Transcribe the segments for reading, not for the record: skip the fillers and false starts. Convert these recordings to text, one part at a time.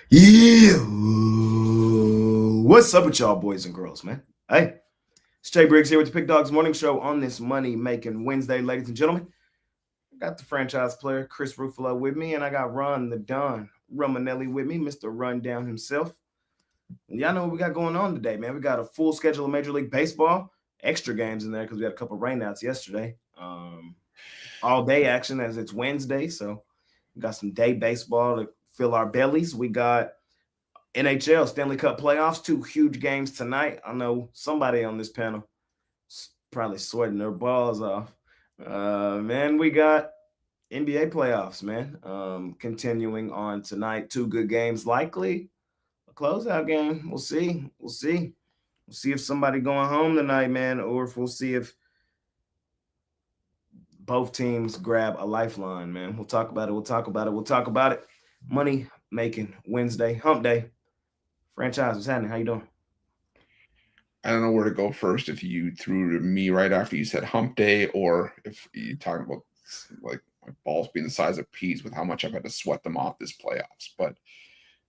Yeah. What's up with y'all, boys and girls, man? Hey, it's Jay Briggs here with the Pick Dogs Morning Show on this Money Making Wednesday, ladies and gentlemen. I got the franchise player, Chris Ruffalo, with me, and I got Ron the Don Romanelli with me, Mr. Rundown himself. And y'all know what we got going on today, man. We got a full schedule of Major League Baseball, extra games in there because we had a couple rainouts yesterday. All day action as it's Wednesday, so we got some day baseball to fill our bellies. We got NHL Stanley Cup playoffs, two huge games tonight. I know somebody on this panel is probably sweating their balls off. Man, we got NBA playoffs, man. Continuing on tonight, two good games, likely a closeout game. We'll see. We'll see. We'll see if somebody going home tonight, man, or if we'll see if both teams grab a lifeline, man. We'll talk about it. We'll talk about it. We'll talk about it. Money making Wednesday, hump day. Franchise, what's happening? How you doing? I don't know where to go first. If you threw to me right after you said hump day, or if you're talking about like my balls being the size of peas with how much I've had to sweat them off this playoffs. But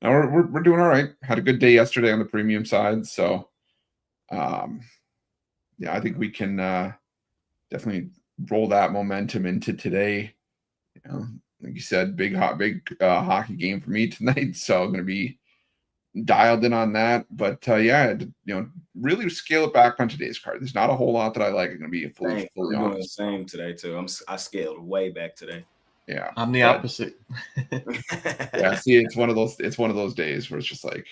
now we're doing all right. Had a good day yesterday on the premium side, so yeah, I think we can definitely roll that momentum into today. You know, like you said, big hockey game for me tonight, so I'm going to be dialed in on that. But yeah, really scale it back on today's card. There's not a whole lot that I like. I'm going to be fully I'm doing the honest. same today too. I scaled way back today. Yeah, I'm the opposite. Yeah, see, it's one of those days where it's just like,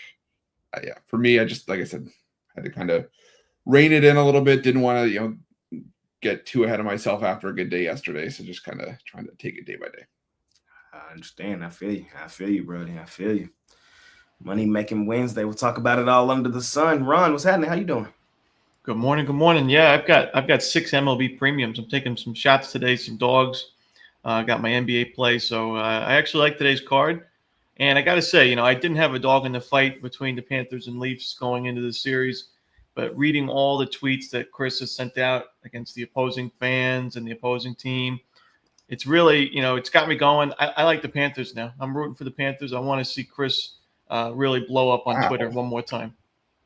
yeah. For me, I just, like I said, had to kind of rein it in a little bit. Didn't want to get too ahead of myself after a good day yesterday. So just kind of trying to take it day by day. I understand. I feel you, brother. I feel you. Money making Wednesday. We'll talk about it all under the sun. Ron, what's happening? How you doing? Good morning. Good morning. Yeah, I've got 6 MLB premiums. I'm taking some shots today, some dogs. I got my NBA play, so I actually like today's card. And I got to say, I didn't have a dog in the fight between the Panthers and Leafs going into the series, but reading all the tweets that Chris has sent out against the opposing fans and the opposing team, it's really, it's got me going. I like the Panthers now. I'm rooting for the Panthers. I want to see Chris really blow up on Twitter one more time.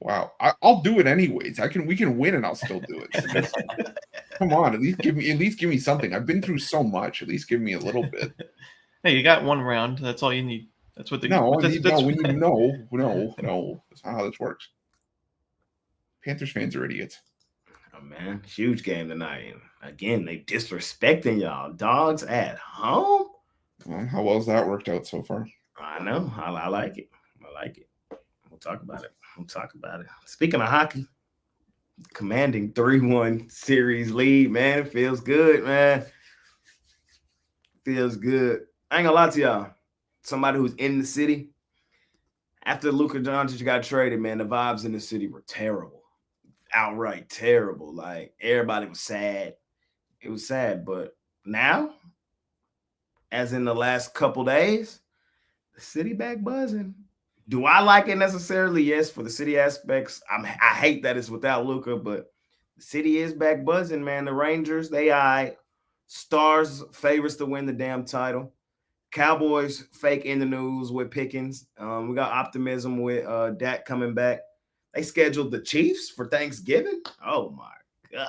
Wow, I'll do it anyways. We can win, and I'll still do it. So just, come on, at least give me something. I've been through so much. At least give me a little bit. Hey, you got one round. That's all you need. That's what the no. That's That's not how this works. Panthers fans are idiots. Oh man, huge game tonight. Again, they disrespecting y'all. Dogs at home. Well, how well's that worked out so far? I know. I like it. I like it. We'll talk about it. Speaking of hockey, commanding 3-1 series lead, man. It feels good, man. Feels good. I ain't gonna lie to y'all. Somebody who's in the city, after Luka Doncic got traded, man, the vibes in the city were terrible. Outright terrible. Like, everybody was sad. It was sad. But now, as in the last couple days, the city back buzzing. Do I like it necessarily? Yes, for the city aspects. I hate that it's without Luka, but the city is back buzzing, man. The Rangers, Stars favorites to win the damn title. Cowboys fake in the news with Pickens. We got optimism with Dak coming back. They scheduled the Chiefs for Thanksgiving. Oh my God.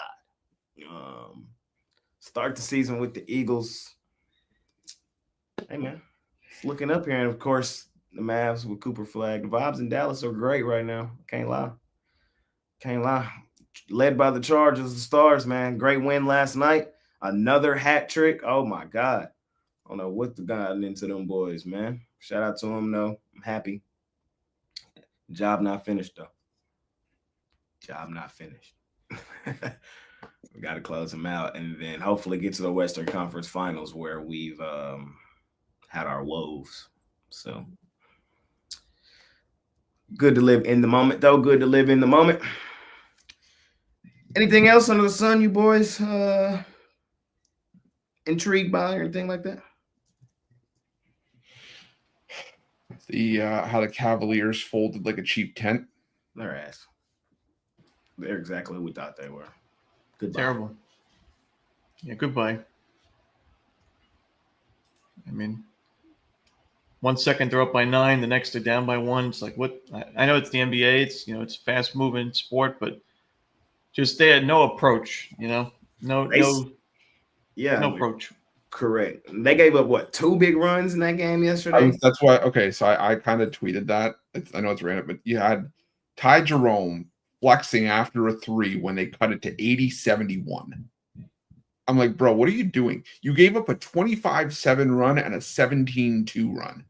Start the season with the Eagles. Hey man, it's looking up here, and of course the Mavs with Cooper Flag. The vibes in Dallas are great right now. Can't lie. Led by the Chargers, the Stars, man. Great win last night. Another hat trick. Oh my God. I don't know what the gotten into them boys, man. Shout out to them, though. I'm happy. Job not finished, though. Job not finished. We got to close them out and then hopefully get to the Western Conference Finals where we've had our woes. So good to live in the moment, though. Good to live in the moment. Anything else under the sun, you boys intrigued by or anything like that? The how the Cavaliers folded like a cheap tent. Their ass. They're exactly who we thought they were. Goodbye. Terrible. Yeah, goodbye. I mean, 1 second they're up by 9, the next they're down by 1. It's like, what? I know it's the NBA. It's it's a fast moving sport, but just they had no approach. No Yeah, approach. correct. They gave up what 2 big runs in that game yesterday. That's why. Okay, so I kind of tweeted that. I know it's random, but you had Ty Jerome flexing after a 3 when they cut it to 80-71. I'm like, bro, what are you doing? You gave up a 25-7 run and a 17-2 run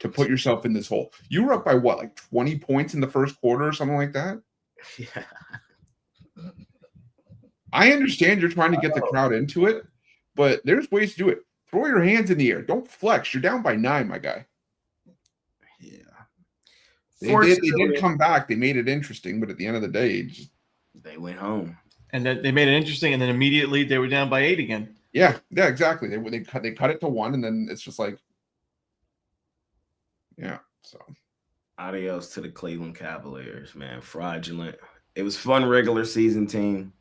to put yourself in this hole. You were up by what, like 20 points in the first quarter or something like that? Yeah. I understand you're trying to get the crowd into it, but there's ways to do it. Throw your hands in the air. Don't flex. You're down by 9, my guy. Yeah. They did come back. They made it interesting, but at the end of the day, they went home. And then they made it interesting, and then immediately they were down by 8 again. Yeah, exactly. They cut it to 1, and then it's just like, yeah. So, adios to the Cleveland Cavaliers, man. Fraudulent. It was fun regular season team,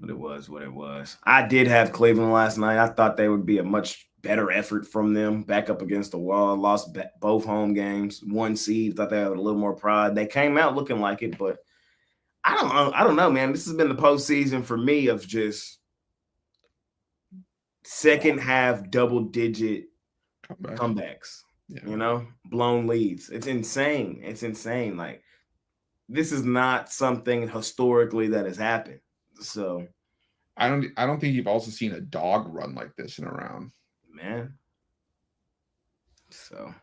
but it was what it was. I did have Cleveland last night. I thought they would be a much better effort from them. Back up against the wall, lost both home games. 1 seed. Thought they had a little more pride. They came out looking like it, but. I don't know, man. This has been the postseason for me of just second half double-digit comebacks. Yeah. Blown leads. It's insane. It's insane. Like, this is not something historically that has happened. So I don't think you've also seen a dog run like this in a round. Man. So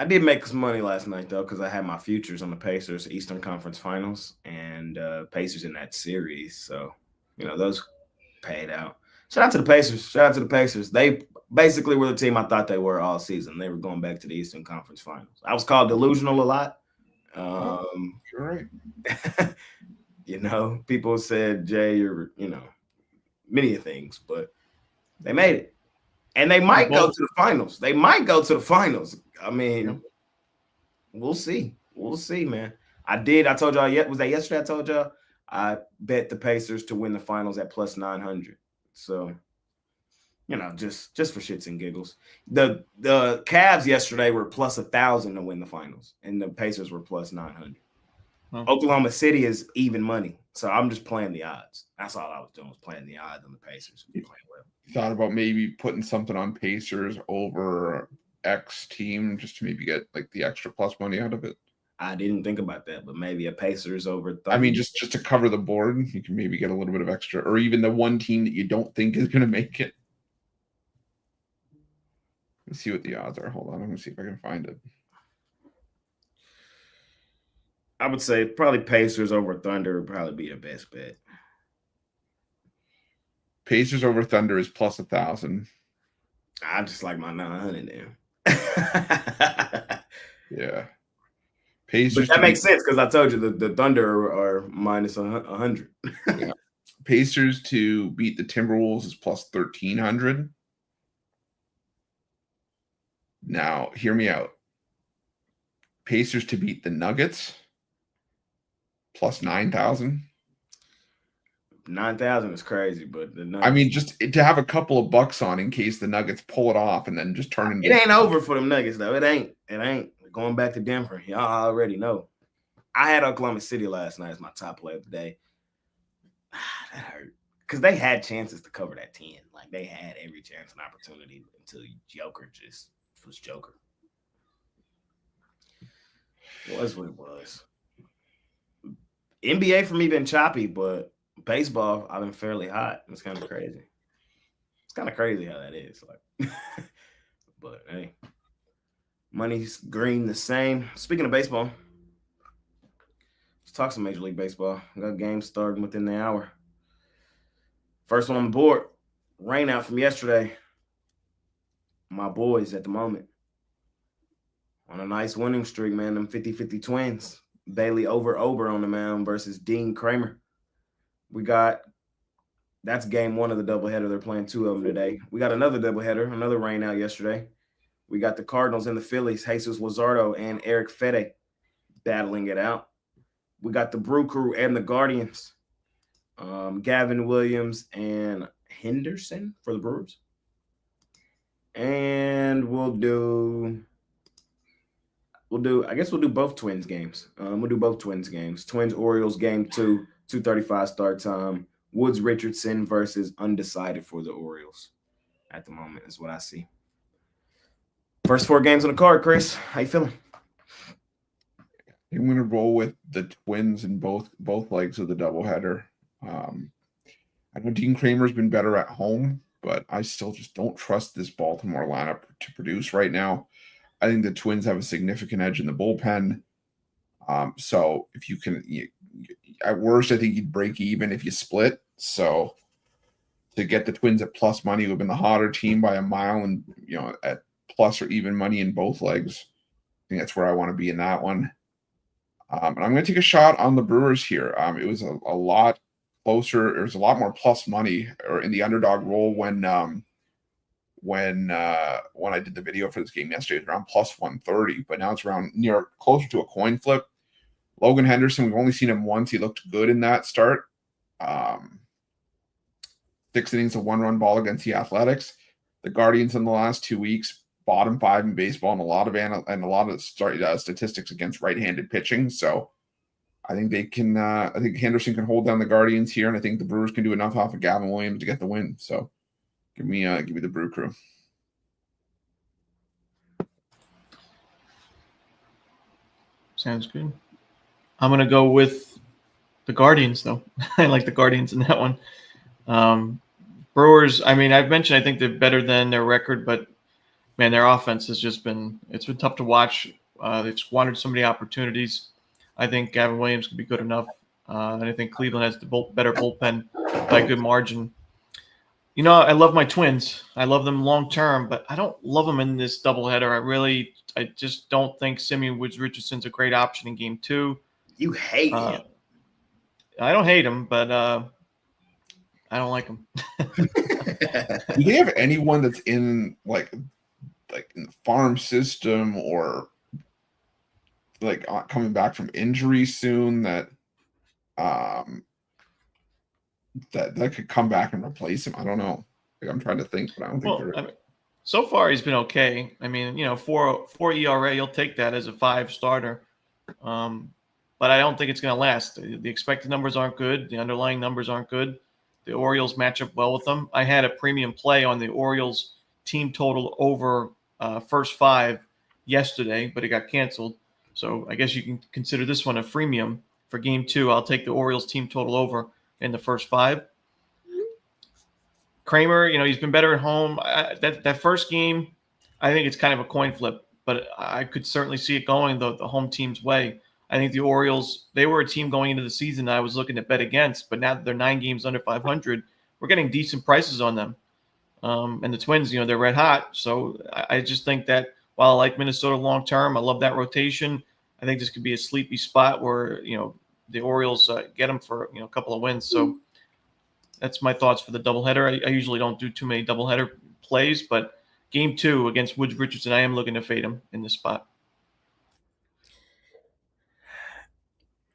I did make some money last night, though, because I had my futures on the Pacers Eastern Conference Finals and Pacers in that series. So, those paid out. Shout out to the Pacers. They basically were the team I thought they were all season. They were going back to the Eastern Conference Finals. I was called delusional a lot. You're right. People said, Jay, you're, many things, but they made it. And they might go to the finals. I mean, we'll see. We'll see, man. I told y'all, was that yesterday? I told y'all I bet the Pacers to win the finals at plus 900. So, just for shits and giggles. The Cavs yesterday were plus 1,000 to win the finals, and the Pacers were plus 900. Oklahoma City is even money. So I'm just playing the odds. That's all I was doing, was playing the odds on the Pacers. Playing well. Thought about maybe putting something on Pacers over X team just to maybe get like the extra plus money out of it. I didn't think about that, but maybe a Pacers over 30. I mean, just to cover the board, you can maybe get a little bit of extra, or even the one team that you don't think is going to make it. Let's see what the odds are. Hold on, I'm going to see if I can find it. I would say probably Pacers over Thunder would probably be your best bet. Pacers over Thunder is plus 1,000. I just like my 900 there. Yeah. Pacers. But that makes sense because I told you the Thunder are minus 100. Yeah. Pacers to beat the Timberwolves is plus 1,300. Now, hear me out. Pacers to beat the Nuggets plus 9,000. 9,000 is crazy, but the Nuggets, I mean, just to have a couple of bucks on in case the Nuggets pull it off and then just turn into. It ain't over for them Nuggets though. It ain't going back to Denver. Y'all already know. I had Oklahoma City last night as my top play of the day. That hurt because they had chances to cover that 10. Like they had every chance and opportunity until Joker just was Joker. It was what it was. NBA for me been choppy, but baseball I've been fairly hot. It's kind of crazy. It's kind of crazy how that is. Like, but hey, money's green the same. Speaking of baseball, let's talk some Major League Baseball. We got games starting within the hour. First one on the board, rain out from yesterday. My boys at the moment on a nice winning streak, man. Them 50-50 Twins. Bailey Ober on the mound versus Dean Kramer. That's game one of the doubleheader. They're playing 2 of them today. We got another doubleheader, another rain out yesterday. We got the Cardinals and the Phillies, Jesus Luzardo and Eric Fede battling it out. We got the Brew Crew and the Guardians. Gavin Williams and Henderson for the Brewers. And we'll do both Twins games. We'll do both Twins games. Twins Orioles game 2, 2:35 start time. Woods Richardson versus undecided for the Orioles at the moment is what I see. First 4 games on the card, Chris. How you feeling? I'm going to roll with the Twins in both legs of the doubleheader. I know Dean Kramer's been better at home, but I still just don't trust this Baltimore lineup to produce right now. I think the Twins have a significant edge in the bullpen. So if you can, at worst, I think you'd break even if you split. So to get the Twins at plus money, who have been the hotter team by a mile, and at plus or even money in both legs, I think that's where I want to be in that one. And I'm going to take a shot on the Brewers here. It was a lot closer. There was a lot more plus money or in the underdog role when I did the video for this game yesterday. It was around plus 130, but now it's around closer to a coin flip. Logan Henderson, we've only seen him once. He looked good in that start. 6 innings of 1-run ball against the Athletics. The Guardians in the last 2 weeks, bottom 5 in baseball, and a lot of statistics against right-handed pitching. So I think they can. I think Henderson can hold down the Guardians here, and I think the Brewers can do enough off of Gavin Williams to get the win. So give me the Brew Crew. Sounds good. I'm going to go with the Guardians, though. I like the Guardians in that one. Brewers, I mean, I've mentioned I think they're better than their record, but, man, their offense has just been – it's been tough to watch. They've squandered so many opportunities. I think Gavin Williams could be good enough. And I think Cleveland has the better bullpen by a good margin. I love my Twins. I love them long term, but I don't love them in this doubleheader. I just don't think Simeon Woods Richardson's a great option in game 2. You hate him. I don't hate him, but I don't like him. Do they have anyone that's in like in the farm system or like coming back from injury soon that that could come back and replace him? I don't know. I'm trying to think, but I don't think so far he's been okay. I mean, 4 ERA, you'll take that as a 5 starter. But I don't think it's going to last. The expected numbers aren't good. The underlying numbers aren't good. The Orioles match up well with them. I had a premium play on the Orioles team total over first 5 yesterday, but it got canceled. So I guess you can consider this one a freemium for game 2. I'll take the Orioles team total over in the first 5. Kramer, he's been better at home. That first game, I think it's kind of a coin flip, but I could certainly see it going the home team's way. I think the Orioles, they were a team going into the season that I was looking to bet against, but now that they're 9 games under 500, we're getting decent prices on them. And the Twins, they're red hot. So I just think that while I like Minnesota long term, I love that rotation. I think this could be a sleepy spot where, the Orioles get them for, a couple of wins. So that's my thoughts for the doubleheader. I usually don't do too many doubleheader plays, but game 2 against Woods Richardson, I am looking to fade him in this spot.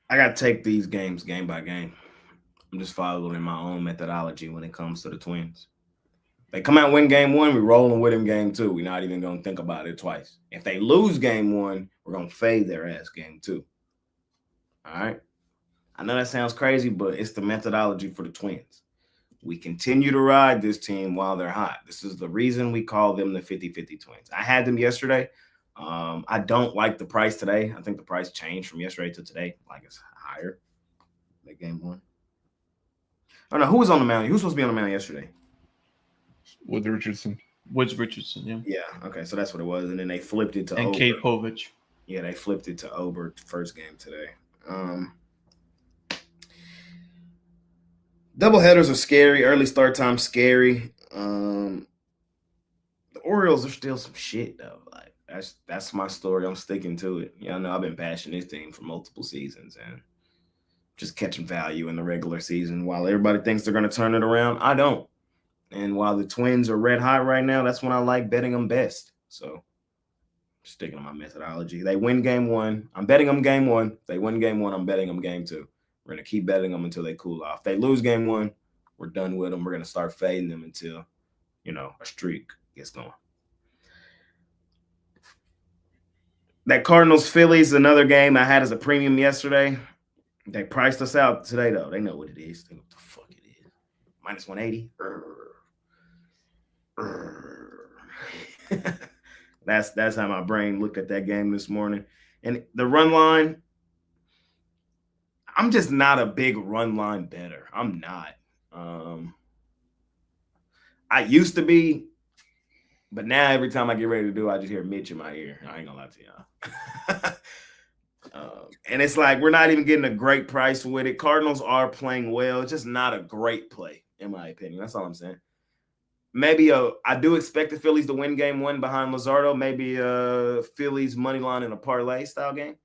I got to take these games game by game. I'm just following my own methodology when it comes to the Twins. They come out and win game 1, we're rolling with them game 2. We're not even going to think about it twice. If they lose game 1, we're going to fade their ass game 2. All right? I know that sounds crazy, but it's the methodology for the Twins. We continue to ride this team while they're hot. This is the reason we call them the 50-50 Twins. I had them yesterday. I don't like the price today. I think the price changed from yesterday to today. Like it's higher. Like game 1. Oh no, who was on the mound? Who was supposed to be on the mound yesterday? Woods Richardson, yeah. Yeah, okay, so that's what it was. And then they flipped it to and Ober. Kate Povich. Yeah, they flipped it to Ober first game today. Doubleheaders are scary. Early start time scary. The Orioles are still some shit though. Like that's my story. I'm sticking to it. Y'all know I've been bashing this team for multiple seasons and just catching value in the regular season. While everybody thinks they're going to turn it around, I don't. And while the Twins are red hot right now, that's when I like betting them best. So sticking to my methodology. They win game 1. I'm betting them game 1. They win game 1. I'm betting them game 2. We're going to keep betting them until they cool off. If they lose game 1, we're done with them. We're going to start fading them until, a streak gets going. That Cardinals Phillies, another game I had as a premium yesterday. They priced us out today, though. They know what it is. They know what the fuck it is. Minus 180. That's how my brain looked at that game this morning. And the run line, I'm just not a big run line bettor. I'm not. I used to be, but now every time I get ready to do, I just hear Mitch in my ear. I ain't gonna lie to y'all. And it's like we're not even getting a great price with it. Cardinals are playing well. It's just not a great play, in my opinion. That's all I'm saying. Maybe I do expect the Phillies to win game one behind Luzardo. Maybe Phillies money line in a parlay style game.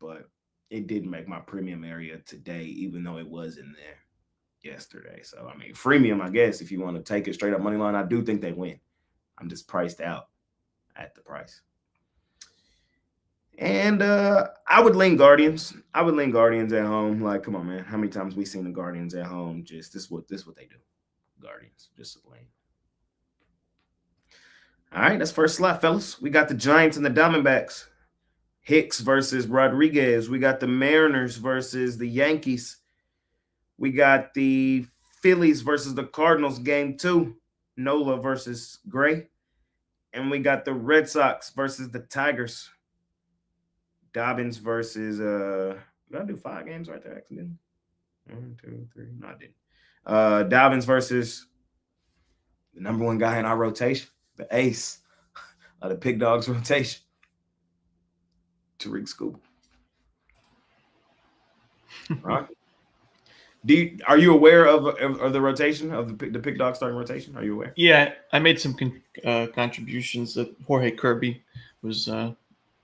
But it didn't make my premium area today, even though it was in there yesterday. So, I mean, freemium, I guess, if you want to take it straight up money line, I do think they win. I'm just priced out at the price. And I would lean Guardians. I would lean Guardians at home. Like, come on, man. How many times we seen the Guardians at home? Just this what they do. Guardians, just a lane. All right, that's first slot, fellas. We got the Giants and the Diamondbacks. Hicks versus Rodriguez. We got the Mariners versus the Yankees. We got the Phillies versus the Cardinals, game 2. Nola versus Gray. And we got the Red Sox versus the Tigers. Dobbins versus did I do 5 games right there, actually? 1, 2, 3. No, I didn't. Dobbins versus the number 1 guy in our rotation, the ace of the Pig Dogs rotation, Tariq Skubal. Right? Are you aware of the rotation of the Pig Dog starting rotation? Are you aware? Yeah, I made some contributions that Jorge Kirby was.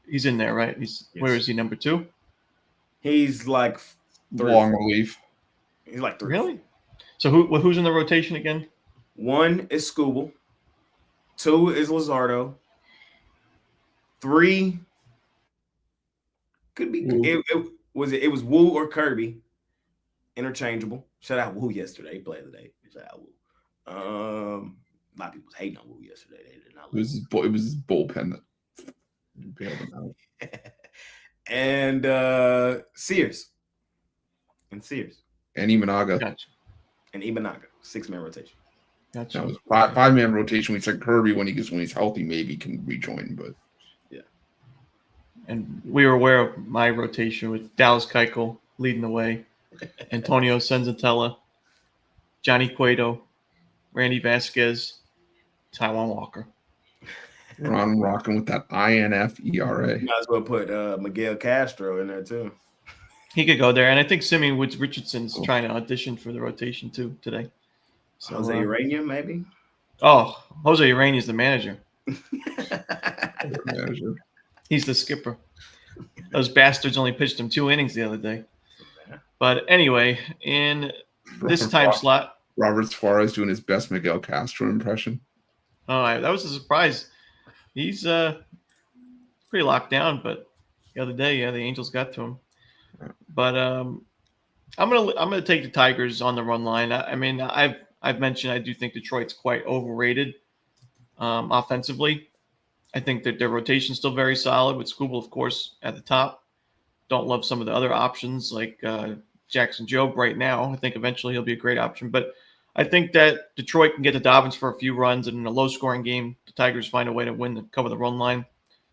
He's in there, right? Yes. Where is he? Number 2? He's like long relief. He's like 3. Really? So who's in the rotation again? 1 is Skubal. 2 is Luzardo. 3 could be it was Wu or Kirby. Interchangeable. Shout out Wu yesterday. He played today. Shout out Wu. A lot of people was hating on Wu yesterday. They did not. It was his bullpen that bailed him out. And Sears. And Imanaga. Gotcha. And Imanaga. 6-man rotation. Gotcha. That was 5-man rotation. We said Kirby when he's healthy maybe can rejoin, but yeah. And we were aware of my rotation with Dallas Keuchel leading the way. Antonio Senzatella, Johnny Cueto, Randy Vasquez, Taijuan Walker. Ron rocking with that INF ERA. You might as well put Miguel Castro in there too. He could go there, and I think Simeon Woods Richardson's trying to audition for the rotation too today. So, Jose Urania, maybe. Oh, Jose Urania is the manager. Manager. He's the skipper. Those bastards only pitched him 2 innings the other day. But anyway, in this time slot, Robert Suarez doing his best Miguel Castro impression. Oh, that was a surprise. He's pretty locked down, but the other day, the Angels got to him. But I'm gonna take the Tigers on the run line. I mean, I've mentioned I do think Detroit's quite overrated offensively. I think that their rotation's still very solid with Skubal, of course, at the top. Don't love some of the other options like Jackson Jobe right now. I think eventually he'll be a great option. But I think that Detroit can get to Dobbins for a few runs, and in a low-scoring game, the Tigers find a way to cover the run line.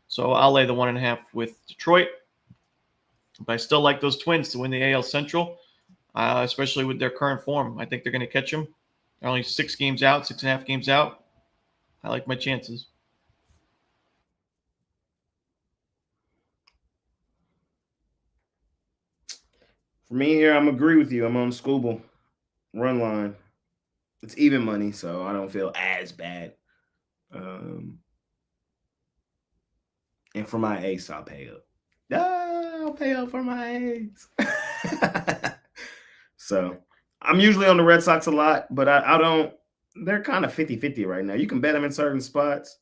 So I'll lay the 1.5 with Detroit. But I still like those Twins to win the AL Central, especially with their current form. I think they're going to catch them. They're only 6.5 games out. I like my chances. For me here, I'm agree with you. I'm on Skubal run line. It's even money, so I don't feel as bad. And for my ace, I'll pay up. I'll pay up for my ace. So I'm usually on the Red Sox a lot, but I don't. They're kind of 50-50 right now. You can bet them in certain spots,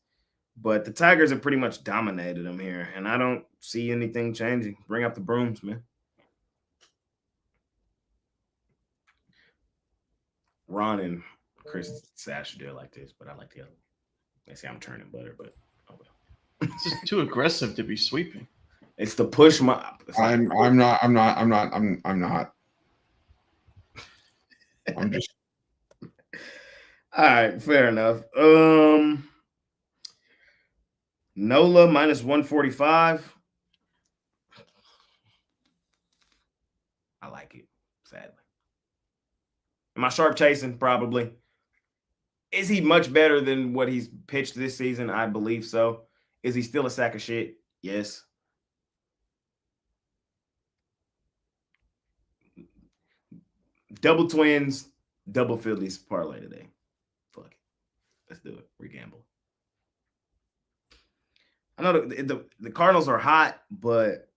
but the Tigers have pretty much dominated them here, and I don't see anything changing. Bring up the brooms, man. Ron and Chris Sash do it like this, but I like the other. They say I'm turning butter, but oh well. just too aggressive to be sweeping. It's the push mob. I'm not. I'm just. All right, fair enough. Nola minus 145. I like it, sadly. Am I sharp chasing? Probably. Is he much better than what he's pitched this season? I believe so. Is he still a sack of shit? Yes. Double Twins, double Phillies parlay today. Fuck it. Let's do it. Regamble. I know the Cardinals are hot, but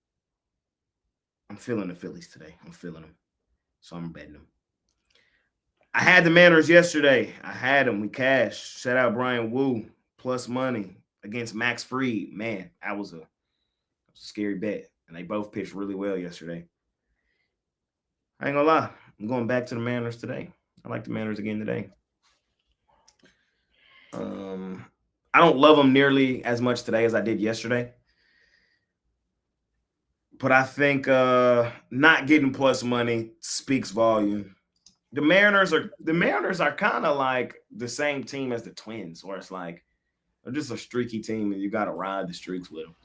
I'm feeling the Phillies today. I'm feeling them. So I'm betting them. I had the Mariners yesterday. I had them. We cashed. Shout out Brian Wu. Plus money against Max Fried. Man, that was a scary bet. And they both pitched really well yesterday. I ain't gonna lie. I'm going back to the Mariners today. I like the Mariners again today. I don't love them nearly as much today as I did yesterday. But I think not getting plus money speaks volume. The Mariners are kind of like the same team as the Twins, where it's like they're just a streaky team and you got to ride the streaks with them.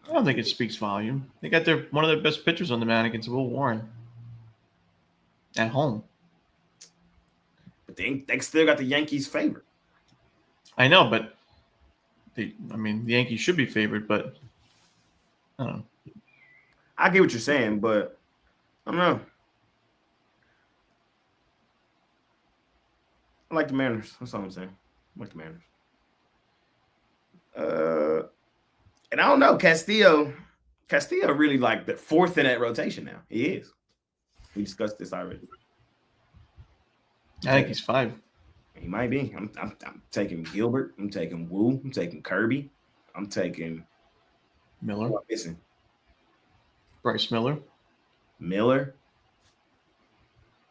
I don't think it speaks volume. They got one of their best pitchers on the mound against Will Warren at home. But they still got the Yankees favored. I know, but the Yankees should be favored, but I don't know. I get what you're saying, but I don't know. I like the Mariners. That's all I'm saying. I like the Mariners. And I don't know, Castillo really like the fourth in that rotation now. He is. We discussed this already. I think he's 5. He might be. I'm taking Gilbert. I'm taking Wu. I'm taking Kirby. I'm taking Miller. Who am I missing? Bryce Miller. Miller.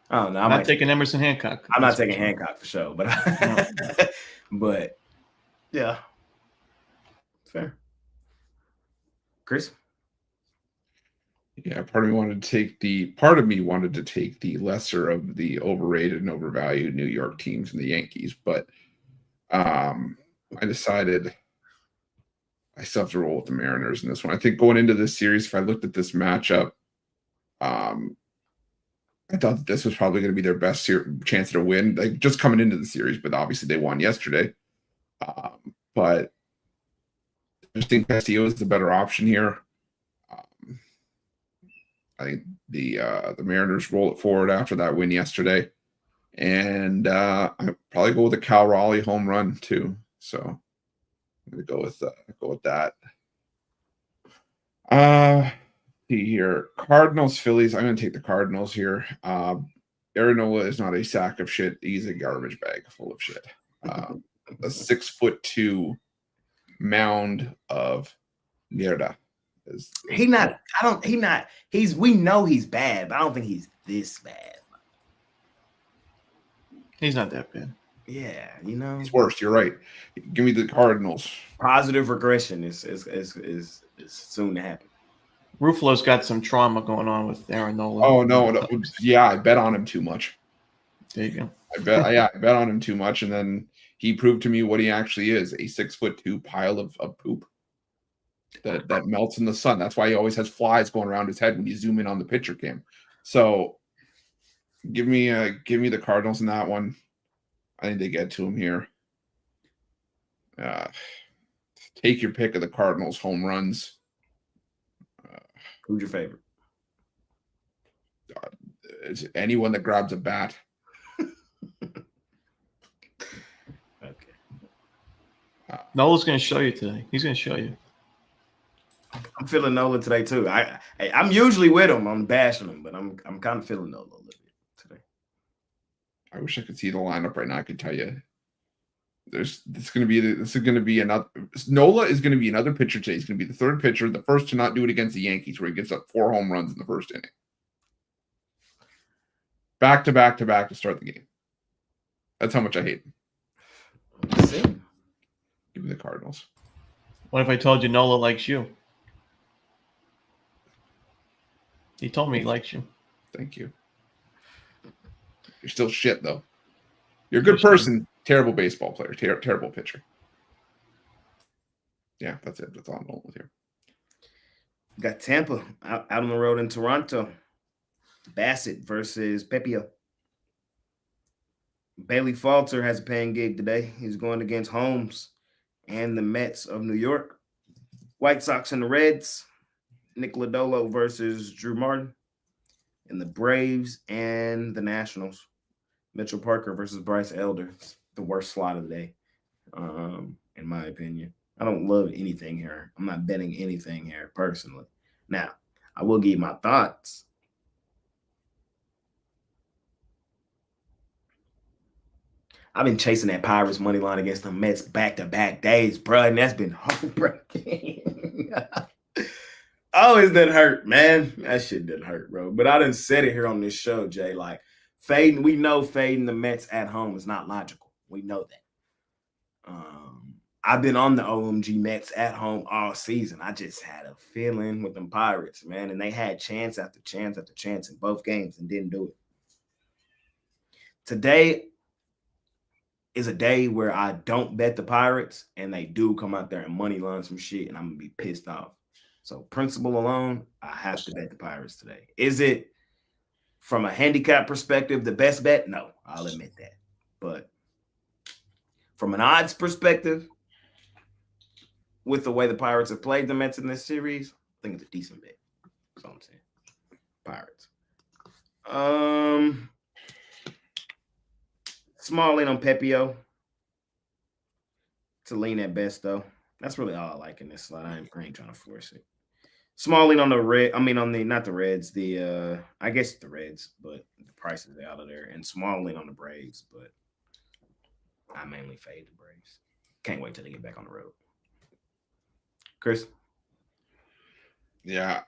Oh no, I'm not taking Emerson Hancock. I'm not taking Hancock for sure, but but yeah, fair. Chris. Yeah, part of me wanted to take the lesser of the overrated and overvalued New York teams and the Yankees, but I decided I still have to roll with the Mariners in this one. I think going into this series, if I looked at this matchup, I thought that this was probably going to be their best chance to win, like just coming into the series, but obviously they won yesterday. But I just think Castillo is the better option here. I think the Mariners roll it forward after that win yesterday, and I probably go with a Cal Raleigh home run too. So I'm going to go with that. See here, Cardinals, Phillies. I'm going to take the Cardinals here. Aranola is not a sack of shit. He's a garbage bag full of shit. A 6'2" mound of mierda. We know he's bad, but I don't think he's this bad. He's not that bad. Yeah, you know. He's worse. You're right. Give me the Cardinals. Positive regression is soon to happen. Ruffalo's got some trauma going on with Aaron Nola. Oh no. Yeah, I bet on him too much. There you go. I bet on him too much, and then he proved to me what he actually is: a 6'2" pile of poop that melts in the sun. That's why he always has flies going around his head when you zoom in on the pitcher cam. So give me the Cardinals in that one. I think they get to him here. Take your pick of the Cardinals home runs. Who's your favorite? It's anyone that grabs a bat. Okay. Nola's going to show you today. He's going to show you. I'm feeling Nola today too. I'm usually with him. I'm bashing him, but I'm kind of feeling Nola a little bit today. I wish I could see the lineup right now. I could tell you. This is going to be another. Nola is going to be another pitcher today. He's going to be the third pitcher, the first to not do it against the Yankees, where he gives up 4 home runs in the first inning. Back to back to start the game. That's how much I hate him. Let's see. Give me the Cardinals. What if I told you Nola likes you? He told me he likes you. Thank you. You're still shit, though. You're a good person, terrible baseball player, terrible pitcher. Yeah, that's it. That's all I'm going with here. Got Tampa out on the road in Toronto. Bassett versus Pepio. Bailey Falter has a paying gig today. He's going against Holmes and the Mets of New York. White Sox and the Reds. Nick Lodolo versus Drew Martin. And the Braves and the Nationals. Mitchell Parker versus Bryce Elder. It's the worst slot of the day, in my opinion. I don't love anything here. I'm not betting anything here personally. Now, I will give you my thoughts. I've been chasing that Pirates money line against the Mets back-to-back days, bro, and that's been heartbreaking. Oh, it didn't hurt, man. That shit didn't hurt, bro. But I done said it here on this show, Jay. Like, we know fading the Mets at home is not logical. We know that. I've been on the OMG Mets at home all season. I just had a feeling with them Pirates, man, and they had chance after chance after chance in both games and didn't do it. Today is a day where I don't bet the Pirates, and they do come out there and money line some shit, and I'm going to be pissed off. So principle alone, I have to bet the Pirates today. Is it, from a handicap perspective, the best bet? No, I'll admit that. But from an odds perspective, with the way the Pirates have played the Mets in this series, I think it's a decent bet. That's all I'm saying. Pirates. Small lean on Pepio. To lean at best, though. That's really all I like in this slot. I ain't trying to force it. Small lean on the red. I mean, not the Reds. I guess the Reds, but the price is out of there. And small lean on the Braves, but I mainly fade the Braves. Can't wait till they get back on the road. Chris? Yeah,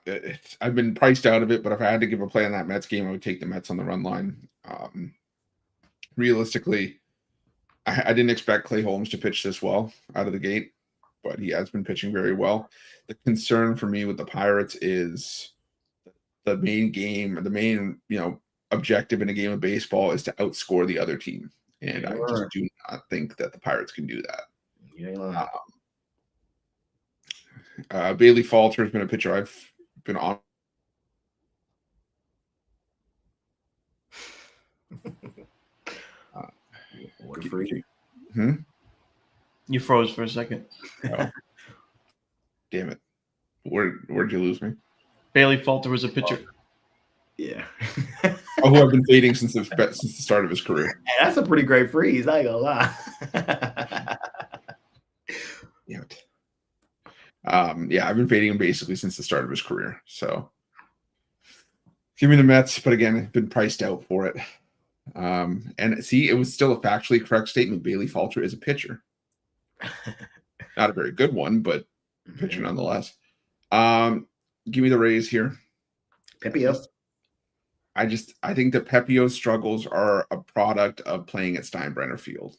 I've been priced out of it, but if I had to give a play on that Mets game, I would take the Mets on the run line. Realistically, I didn't expect Clay Holmes to pitch this well out of the gate, but he has been pitching very well. The concern for me with the Pirates is the main objective in a game of baseball is to outscore the other team, and I just do not think that the Pirates can do that. Bailey Falter has been a pitcher I've been on. What for you? You froze for a second. Oh. Damn it. Where'd you lose me? Bailey Falter was a pitcher. Yeah. Who I've been fading since the start of his career. Hey, that's a pretty great freeze. I ain't gonna lie. I've been fading him basically since the start of his career. So give me the Mets, but again, I've been priced out for it. And see, it was still a factually correct statement. Bailey Falter is a pitcher. Not a very good one, but a pitcher nonetheless. Give me the Rays here. Pepio. I think that Pepio's struggles are a product of playing at Steinbrenner Field,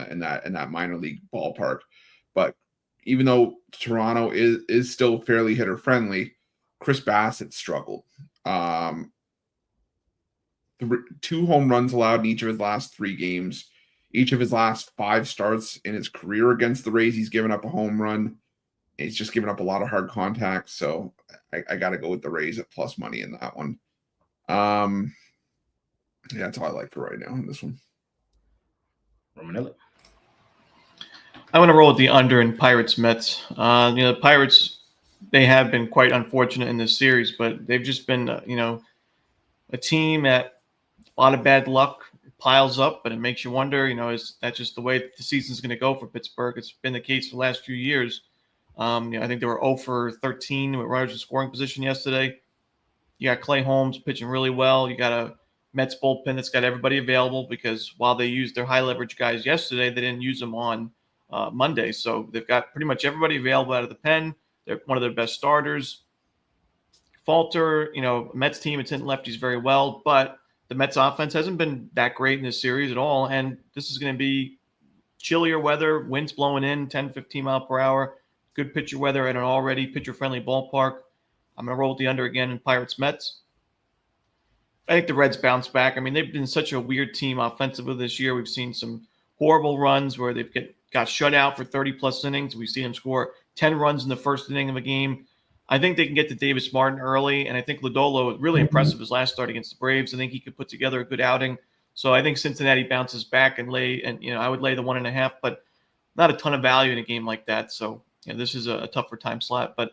in that minor league ballpark. But even though Toronto is still fairly hitter friendly, Chris Bassett struggled. 2 home runs allowed in each of his last 3 games. Each of his last 5 starts in his career against the Rays, he's given up a home run. He's just given up a lot of hard contact. So I got to go with the Rays at plus money in that one. That's all I like for right now in this one. Romanelli. I want to roll with the under in Pirates Mets. The Pirates, they have been quite unfortunate in this series, but they've just been, a team that a lot of bad luck piles up, but it makes you wonder, is that just the way the season's going to go for Pittsburgh? It's been the case for the last few years. I think they were 0 for 13 with runners in scoring position yesterday. You got Clay Holmes pitching really well. You got a Mets bullpen that's got everybody available because while they used their high leverage guys yesterday, they didn't use them on Monday. So they've got pretty much everybody available out of the pen. They're one of their best starters. Falter, Mets team, it's hitting lefties very well, but the Mets offense hasn't been that great in this series at all. And this is going to be chillier weather, winds blowing in 10, 15 mile per hour. good pitcher weather at an already pitcher-friendly ballpark. I'm going to roll with the under again in Pirates-Mets. I think the Reds bounce back. I mean, they've been such a weird team offensively this year. We've seen some horrible runs where they've got shut out for 30-plus innings. We've seen them score 10 runs in the first inning of a game. I think they can get to Davis Martin early, and I think Lodolo is really impressive his last start against the Braves. I think he could put together a good outing. So I think Cincinnati bounces back and I would lay the 1.5, but not a ton of value in a game like that. So this is a tougher time slot. But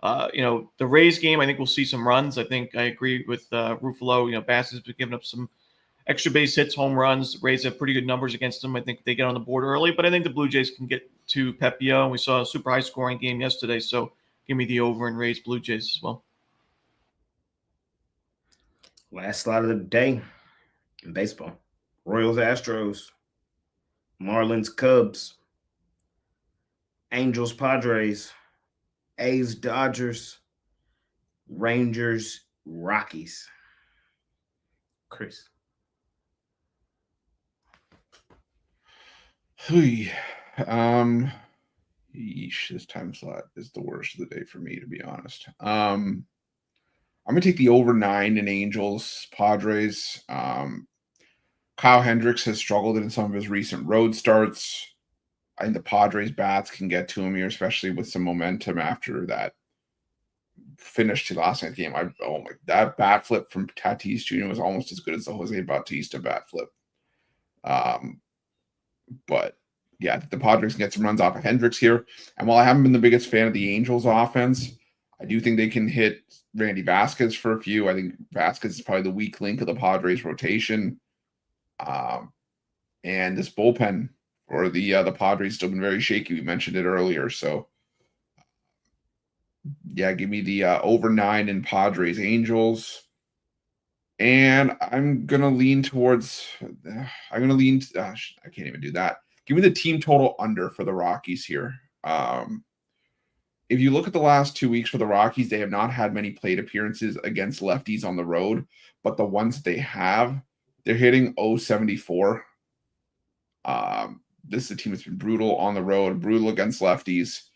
the Rays game, I think we'll see some runs. I think I agree with Ruffalo. Bass has been giving up some extra base hits, home runs. Rays have pretty good numbers against them. I think they get on the board early, but I think the Blue Jays can get to Pepio. And we saw a super high scoring game yesterday. So give me the over in Rays Blue Jays as well. Last slot of the day in baseball. Royals Astros. Marlins Cubs. Angels Padres. A's Dodgers. Rangers Rockies. Chris. This time slot is the worst of the day for me, to be honest. I'm gonna take the over 9 in Angels Padres. Kyle Hendricks has struggled in some of his recent road starts. I think the Padres bats can get to him here, especially with some momentum after that finish to last night's game. That bat flip from Tatis Jr. was almost as good as the Jose Bautista bat flip. But yeah, the Padres can get some runs off of Hendricks here. And while I haven't been the biggest fan of the Angels offense, I do think they can hit Randy Vasquez for a few. I think Vasquez is probably the weak link of the Padres rotation. And this bullpen for the Padres still been very shaky. We mentioned it earlier. So yeah, give me the over 9 in Padres Angels. And I'm going to lean towards, I can't even do that. Give me the team total under for the Rockies here. If you look at the last 2 weeks for the Rockies, they have not had many plate appearances against lefties on the road, but the ones they have, they're hitting .074. This is a team that's been brutal on the road, brutal against lefties.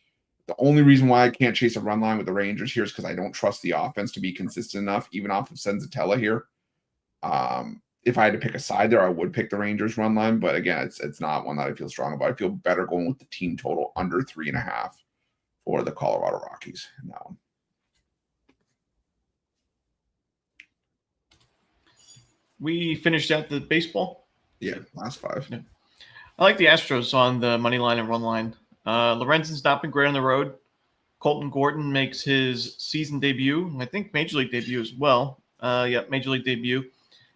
The only reason why I can't chase a run line with the Rangers here is because I don't trust the offense to be consistent enough, even off of Senzatella here. If I had to pick a side there, I would pick the Rangers run line, but again, it's not one that I feel strong about. I feel better going with the team total under 3.5 for the Colorado Rockies in that one. We finished out the baseball. Yeah, last 5. Yeah. I like the Astros on the money line and run line. Lorenzen's not been great on the road. Colton Gordon makes his season debut. I think Major League debut as well. Major League debut.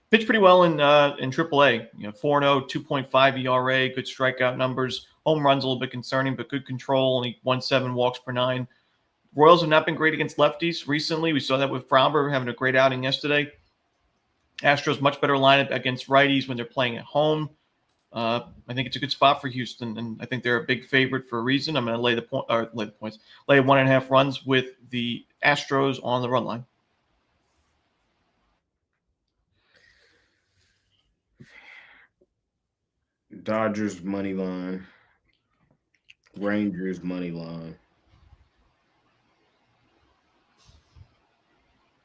Pitched pretty well in AAA. 4-0, 2.5 ERA, good strikeout numbers. Home runs a little bit concerning, but good control. Only 1.7 walks per 9. Royals have not been great against lefties recently. We saw that with Framber having a great outing yesterday. Astros much better lineup against righties when they're playing at home. I think it's a good spot for Houston, and I think they're a big favorite for a reason. I'm going to lay the points, lay 1.5 runs with the Astros on the run line. Dodgers money line. Rangers money line.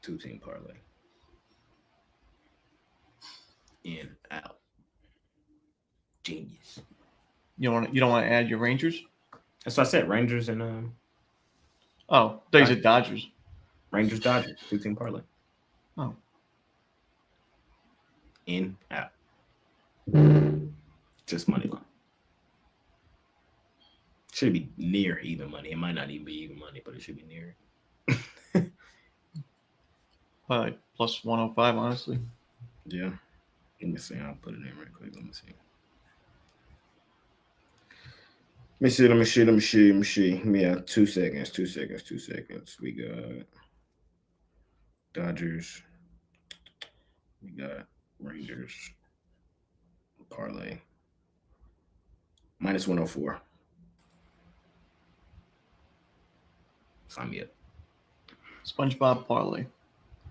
2-team parlay. In, out. Genius. You don't want to add your Rangers? That's what I said. Rangers and Oh, they said Dodgers. Rangers Dodgers 2-team parlay. Oh. In, out. Just money line. Should be near even money. It might not even be even money, but it should be near. Plus 105, honestly. Yeah. Let me see. I'll put it in right quick. Let me see. Yeah, 2 seconds. We got Dodgers. We got Rangers. Parlay. Minus 104. Sign me up. SpongeBob parlay.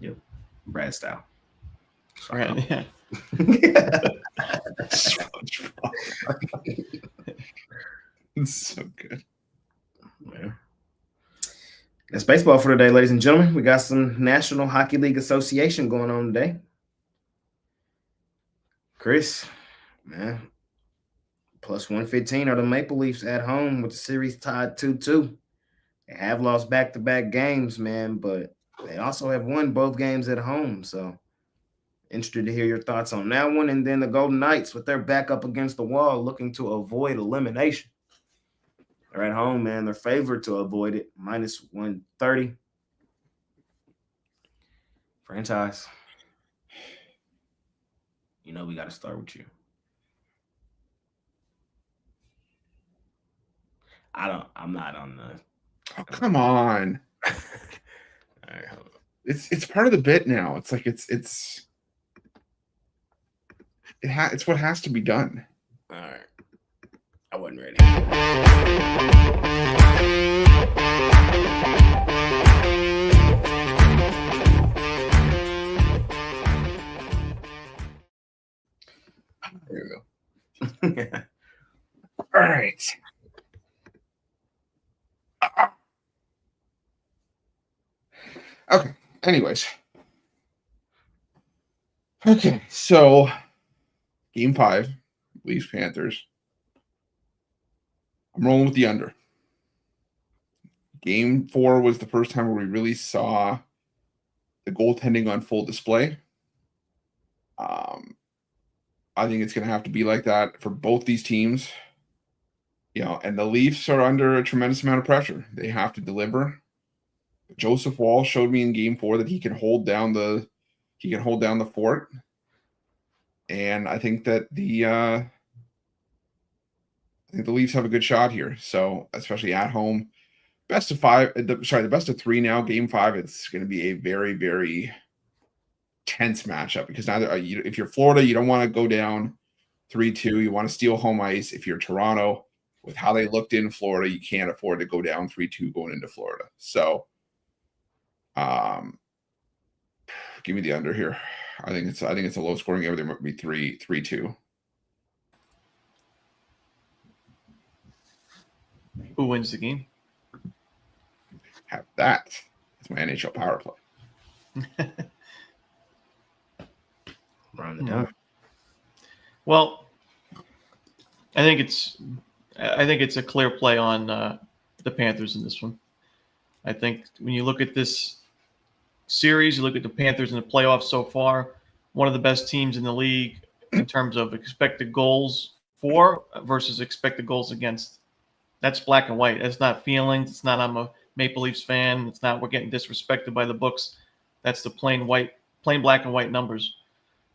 Yep. Brad style. Right, yeah. It's so good. Yeah. That's baseball for today, ladies and gentlemen. We got some National Hockey League Association going on today. Chris, man, plus 115 are the Maple Leafs at home with the series tied 2-2. They have lost back-to-back games, man, but they also have won both games at home. So interested to hear your thoughts on that one. And then the Golden Knights with their back up against the wall looking to avoid elimination. They're at home, man. They're favored to avoid it. Minus 130. Franchise. You know we got to start with you. I'm not on the. Oh, come on. All right, hold on. It's part of the bit now. It's like it's what has to be done. All right. I wasn't ready. There we go. All right. Okay. Anyways. Okay. So, Game 5, Leafs Panthers. I'm rolling with the under. Game 4 was the first time where we really saw the goaltending on full display. I think it's going to have to be like that for both these teams. And the Leafs are under a tremendous amount of pressure. They have to deliver. Joseph Wall showed me in Game 4 that he can hold down the fort. And I think that the Leafs have a good shot here. So, especially at home, the best of 3 now, Game 5, it's going to be a very, very tense matchup because neither if you're Florida, you don't want to go down 3-2. You want to steal home ice. If you're Toronto, with how they looked in Florida, you can't afford to go down 3-2 going into Florida. So, give me the under here. I think it's a low scoring game. There might be 3-2. Who wins the game? Have that. It's my NHL power play. Round it down. Well, I think it's a clear play on the Panthers in this one. I think when you look at this series, you look at the Panthers in the playoffs so far, one of the best teams in the league in terms of expected goals for versus expected goals against. That's black and white. That's not feelings. It's not I'm a Maple Leafs fan. It's not we're getting disrespected by the books. That's the plain black and white numbers.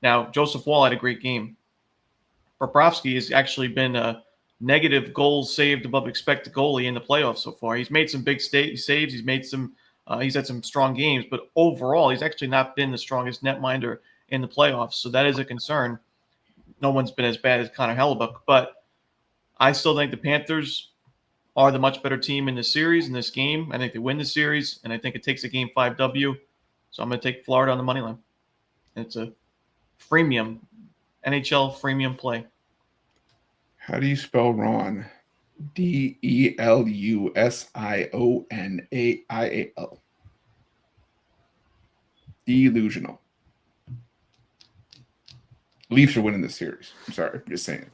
Now, Joseph Wall had a great game. Bobrovsky has actually been a negative goals saved above expected goalie in the playoffs so far. He's made some big saves. He's made some. He's had some strong games, but overall, he's actually not been the strongest netminder in the playoffs. So that is a concern. No one's been as bad as Connor Hellebuck, but I still think the Panthers are the much better team in this series, in this game. I think they win the series, and I think it takes a Game 5 W. So I'm going to take Florida on the money line. It's a freemium, NHL freemium play. How do you spell Ron? Delusioniaial. Delusional. Leafs are winning this series. I'm sorry, I'm just saying.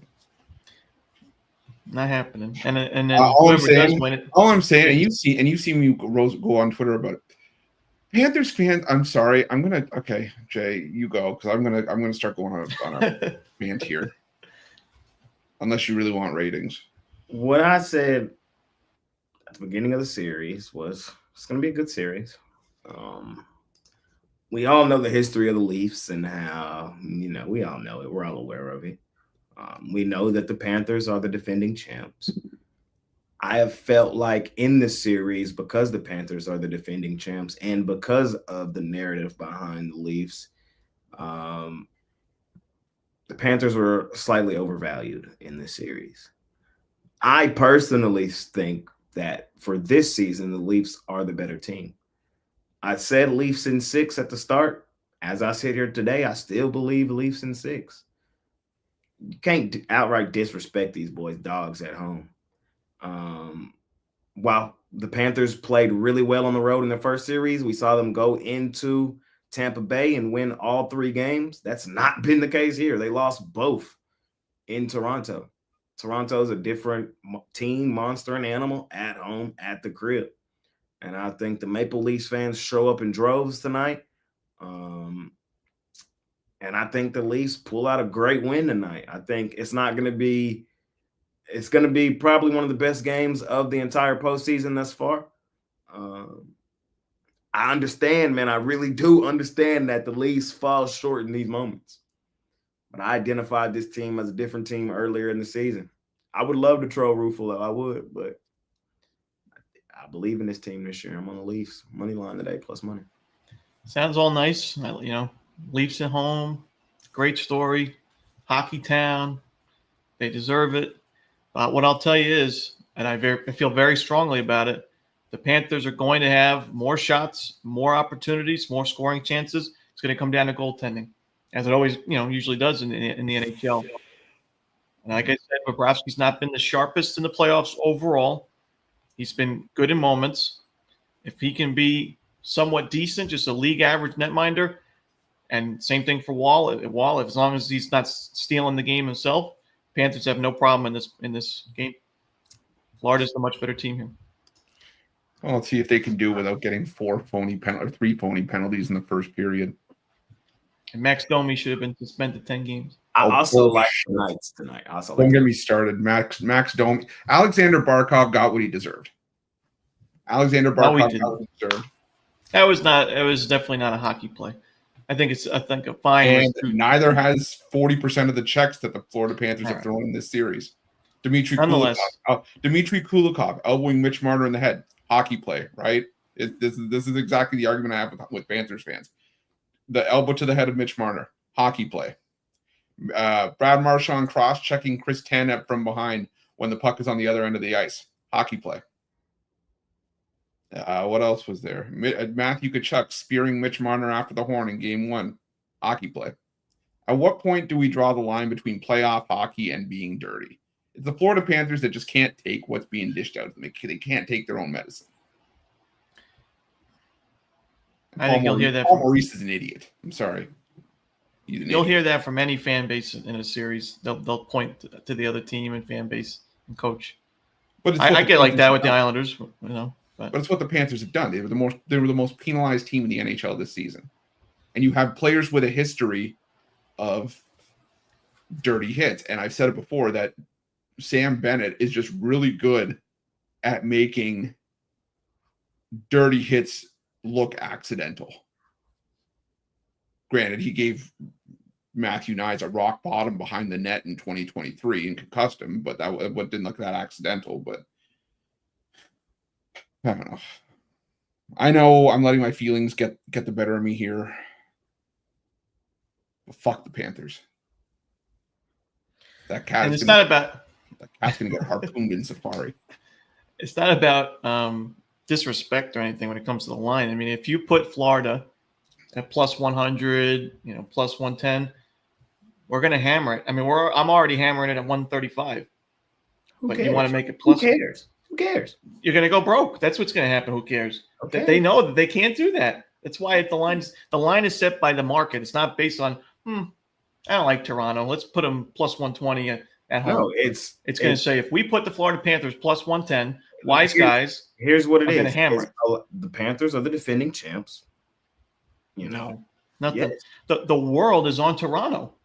Not happening. And then all whoever does win it. All I'm saying, and you've seen me go on Twitter about it. Panthers fans, I'm sorry. Okay, Jay, you go because I'm gonna start going on a rant here. Unless you really want ratings. What I said at the beginning of the series was it's going to be a good series. We all know the history of the Leafs and how, we all know it. We're all aware of it. We know that the Panthers are the defending champs. I have felt like in this series, because the Panthers are the defending champs and because of the narrative behind the Leafs, the Panthers were slightly overvalued in this series. I personally think that for this season, the Leafs are the better team. I said Leafs in 6 at the start. As I sit here today, I still believe Leafs in 6. You can't outright disrespect these boys' dogs at home. While The Panthers played really well on the road in their first series. We saw them go into Tampa Bay and win all 3 games. That's not been the case here. They lost both in Toronto. Toronto's a different team, monster, and animal at home at the crib. And I think the Maple Leafs fans show up in droves tonight. And I think the Leafs pull out a great win tonight. I think it's going to be probably one of the best games of the entire postseason thus far. I understand, man. I really do understand that the Leafs fall short in these moments. But I identified this team as a different team earlier in the season. I would love to troll Ruffalo. I would, but I believe in this team this year. I'm on the Leafs money line today, plus money. Sounds all nice. Leafs at home, great story, hockey town. They deserve it. What I'll tell you is, and I feel very strongly about it, the Panthers are going to have more shots, more opportunities, more scoring chances. It's going to come down to goaltending, as it always, usually does in the NHL. And like I said, Bobrovsky's not been the sharpest in the playoffs overall. He's been good in moments. If he can be somewhat decent, just a league average netminder, and same thing for Wall. As long as he's not stealing the game himself, Panthers have no problem in this game. Florida's the much better team here. Well, let's see if they can do without getting 3 phony penalties in the first period. And Max Domi should have been suspended 10 games. I also like the Knights tonight. Don't get me started. Max Domi. Alexander Barkov got what he deserved. Alexander Barkov got what he deserved. It was definitely not a hockey play. I think a fine. And neither has 40% of the checks that the Florida Panthers have thrown in this series. Dmitry Kulikov elbowing Mitch Marner in the head. Hockey play, right? This is exactly the argument I have with Panthers fans. The elbow to the head of Mitch Marner. Hockey play. Brad Marchand cross-checking Chris Tanev from behind when the puck is on the other end of the ice. Hockey play. What else was there? Matthew Tkachuk spearing Mitch Marner after the horn in Game 1. Hockey play. At what point do we draw the line between playoff hockey and being dirty? It's the Florida Panthers that just can't take what's being dished out. They can't take their own medicine. I think you'll hear that. Paul Maurice is an idiot. I'm sorry. You'll hear that from any fan base in a series. They'll point to the other team and fan base and coach. But I get like that with the Islanders, But it's what the Panthers have done. They were the most penalized team in the NHL this season, and you have players with a history of dirty hits. And I've said it before that Sam Bennett is just really good at making dirty hits look accidental. Granted, he gave Matthew Knies a rock bottom behind the net in 2023 and concussed him, but that didn't look that accidental. But I don't know. I know I'm letting my feelings get the better of me here. But fuck the Panthers. That cat's gonna get harpooned in Safari. It's not about disrespect or anything when it comes to the line. I mean, if you put Florida at plus 100, plus 110, we're gonna hammer it. I mean, I'm already hammering it at 135. But you want to make it plus? Who cares? You're gonna go broke. That's what's gonna happen. Who cares? Okay. They know that they can't do that. That's why the line is set by the market. It's not based on I don't like Toronto. Let's put them plus 120 at home. No, it's going to say if we put the Florida Panthers plus 110, here's what it is. Going to hammer it. The Panthers are the defending champs. No, not yes. the world is on Toronto.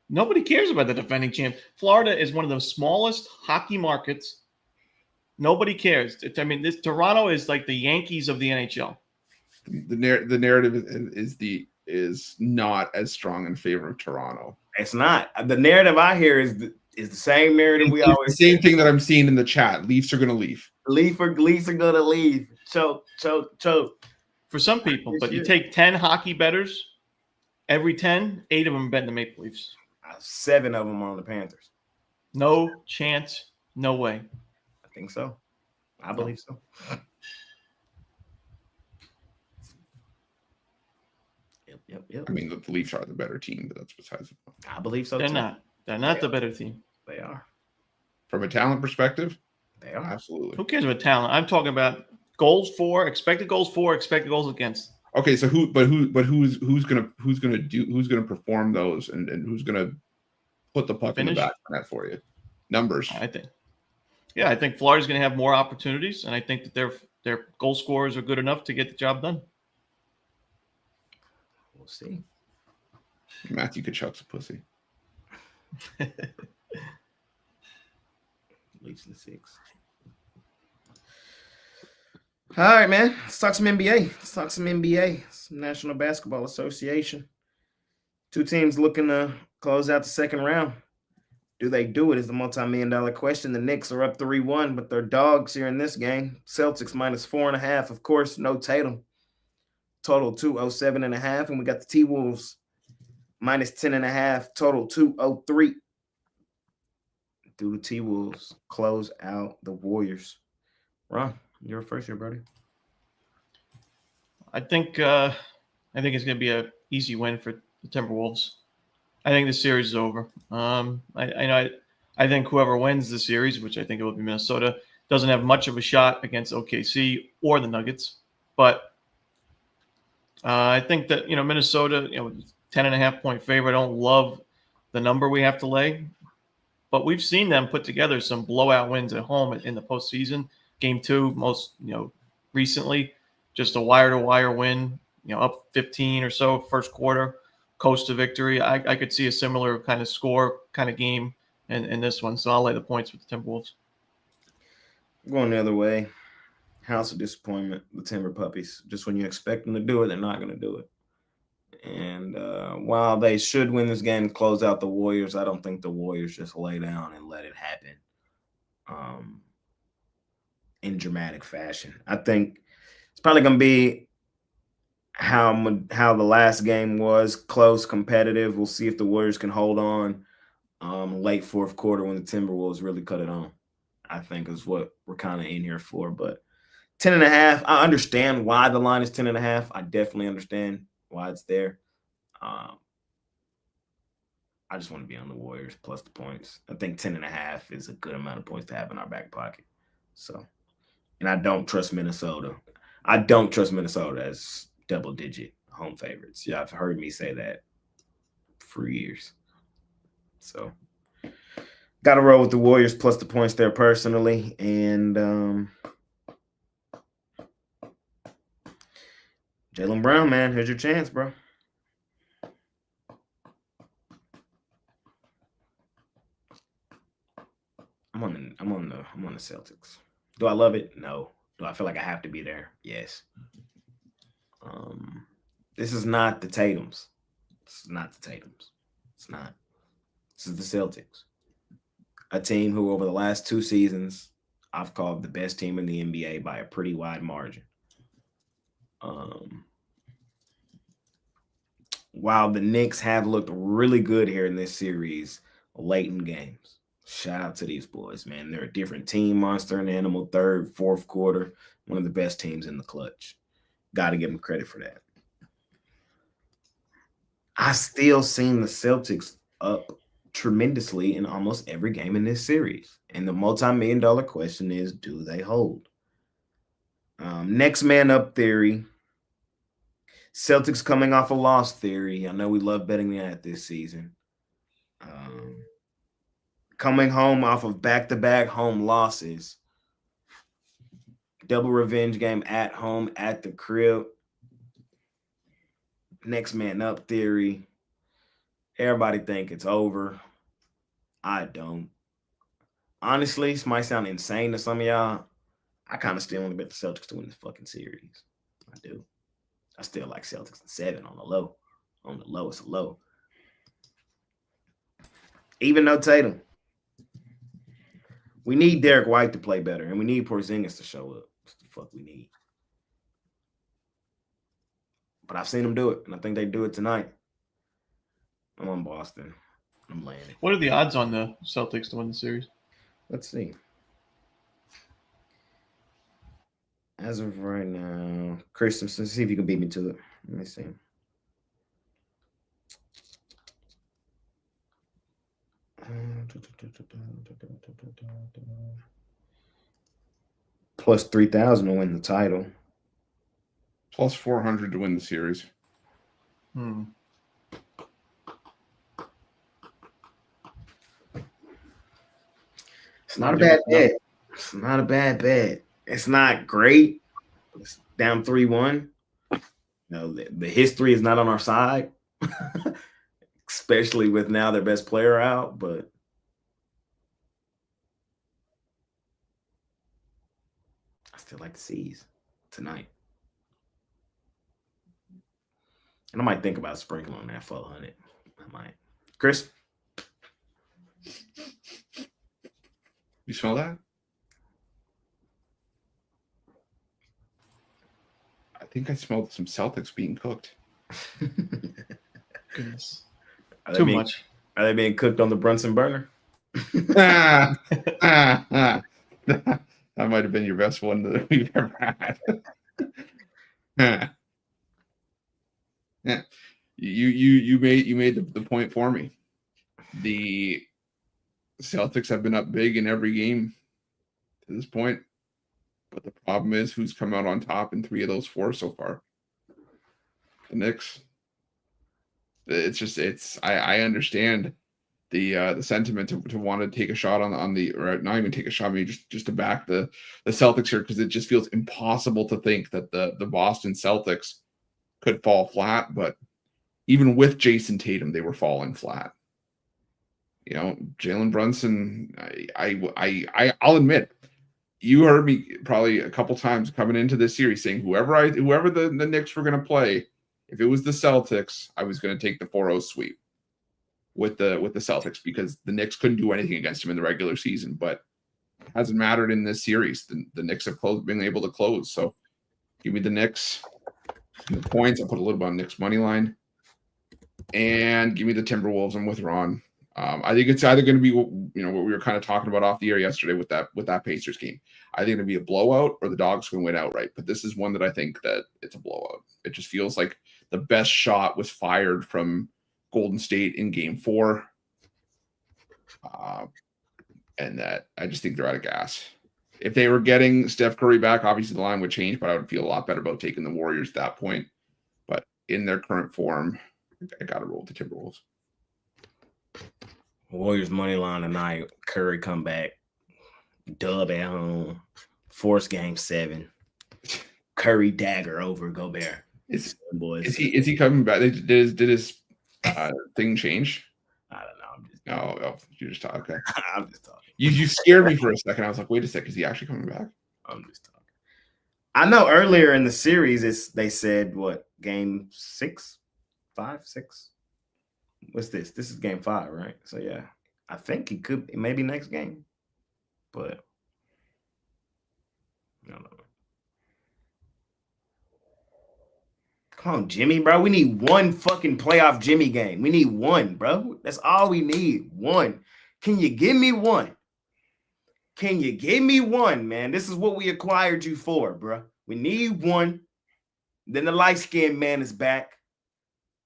Nobody cares about the defending champ. Florida is one of the smallest hockey markets. Nobody cares. Toronto is like the Yankees of the NHL. The narrative is not as strong in favor of Toronto. It's not. The narrative I hear is the same narrative we always. The same thing that I'm seeing in the chat. Leafs are going to leave. Leafs are going to leave. Choke. For some people, but you take 10 hockey bettors, every 10, 8 of them bet the Maple Leafs. 7 of them are on the Panthers. No chance. No way. I think so. I believe so. Yep. I mean, the Leafs are the better team, but that's besides the point. I believe so. They're not. They're not the better team. They are. From a talent perspective, They are. Absolutely. Who cares about talent? I'm talking about expected goals for, expected goals against. Okay, so who's gonna perform those and who's gonna put the puck in the Finish? back of net for you? Numbers. I think Florida's going to have more opportunities, and I think that their goal scorers are good enough to get the job done. We'll see. Matthew Kachuk's a pussy. Leafs in 6. All right, man. Let's talk some NBA. Some National Basketball Association. 2 teams looking to close out the second round. Do they do it is the multi-million-dollar question. The Knicks are up 3-1, but they're dogs here in this game. Celtics minus 4.5. Of course, no Tatum. Total 207.5. And we got the T-Wolves minus 10.5. Total 203. Do the T-Wolves close out the Warriors? Ron, you're first here, buddy. I think it's going to be an easy win for the Timberwolves. I think the series is over. I think whoever wins the series, which I think it will be Minnesota, doesn't have much of a shot against OKC or the Nuggets. But I think that Minnesota, 10.5 point favorite. I don't love the number we have to lay, but we've seen them put together some blowout wins at home in the postseason. Game 2, most recently, just a wire-to-wire win. Up 15 or so first quarter. Coast to victory. I could see a similar kind of score kind of game in this one. So I'll lay the points with the Timberwolves. Going the other way. House of disappointment, the Timber Puppies. Just when you expect them to do it, they're not going to do it. And while they should win this game, close out the Warriors, I don't think the Warriors just lay down and let it happen in dramatic fashion. I think it's probably going to be how the last game was, close, competitive. We'll see if the Warriors can hold on late fourth quarter when the Timberwolves really cut it on, I think is what we're kind of in here for. But 10.5, I understand why the line is 10.5. I definitely understand why it's there. I just want to be on the Warriors plus the points. I think 10.5 is a good amount of points to have in our back pocket. So, and I don't trust Minnesota. I don't trust Minnesota as double-digit home favorites. Yeah, I've heard me say that for years. So, got to roll with the Warriors plus the points there personally. And Jaylen Brown, man, here's your chance, bro. I'm on the Celtics. Do I love it? No. Do I feel like I have to be there? Yes. This is not the Tatums. It's not. This is the Celtics. A team who over the last 2 seasons I've called the best team in the NBA by a pretty wide margin. While the Knicks have looked really good here in this series, late in games. Shout out to these boys, man. They're a different team, monster and animal, third, fourth quarter. One of the best teams in the clutch. Got to give them credit for that. I still seen the Celtics up tremendously in almost every game in this series. And the multi-million-dollar question is, do they hold? Next man up theory. Celtics coming off a loss theory. I know we love betting that this season. Coming home off of back-to-back home losses. Double revenge game at home, at the crib. Next man up theory. Everybody think it's over. I don't. Honestly, this might sound insane to some of y'all. I kind of still want to bet the Celtics to win this fucking series. I do. I still like Celtics in 7 on the low. On the low, it's a low. Even though Tatum. We need Derek White to play better, and we need Porzingis to show up. That's the fuck we need. But I've seen them do it, and I think they do it tonight. I'm on Boston. I'm laying it. What are the odds on the Celtics to win the series? Let's see. As of right now, Christensen, see if you can beat me to it. Let me see. Plus 3,000 to win the title. Plus 400 to win the series. It's not a bad bet. It's not a bad bet. It's not great. It's down 3-1. The history is not on our side, especially with now their best player out, but I still like the C's tonight. And I might think about sprinkling on that 400. I might. Chris? You smell that? I think I smelled some Celtics being cooked. Goodness. Too much. Are they being cooked on the Brunson burner? That might have been your best one that we've ever had. Yeah. You made the point for me. The Celtics have been up big in every game to this point, but the problem is who's come out on top in 3 of those 4 so far. The Knicks. I understand the sentiment to want to take a shot on the or not even take a shot, maybe just to back the Celtics here, because it just feels impossible to think that the Boston Celtics could fall flat, but even with Jason Tatum, they were falling flat. Jalen Brunson, I'll admit, you heard me probably a couple times coming into this series saying whoever the Knicks were going to play, if it was the Celtics, I was going to take the 4-0 sweep with the Celtics, because the Knicks couldn't do anything against them in the regular season, but it hasn't mattered in this series. The Knicks have been able to close. So give me the Knicks, the points. I'll put a little bit on Knicks money line, and give me the Timberwolves. I'm with Ron. I think it's either going to be what we were kind of talking about off the air yesterday with that Pacers game. I think it'll be a blowout, or the Dogs can win outright. But this is one that I think that it's a blowout. It just feels like the best shot was fired from Golden State in Game 4, and that I just think they're out of gas. If they were getting Steph Curry back, obviously the line would change, but I would feel a lot better about taking the Warriors at that point. But in their current form, I got to roll with the Timberwolves. Warriors money line tonight. Curry come back. Dub at home. Force Game 7. Curry dagger over Gobert. Is he coming back? Did his thing change? I don't know. Oh, you're just talking. Okay. I'm just talking. You scared me for a second. I was like, wait a second, is he actually coming back? I'm just talking. I know earlier in the series they said what, Game 6? 5, 6? What's this? This is Game 5, right? So yeah, I think he could maybe next game, but I don't know. Come on, Jimmy, bro. We need one fucking playoff Jimmy game. We need one, bro. That's all we need. One. Can you give me one? Can you give me one, man? This is what we acquired you for, bro. We need one. Then the light-skinned man is back,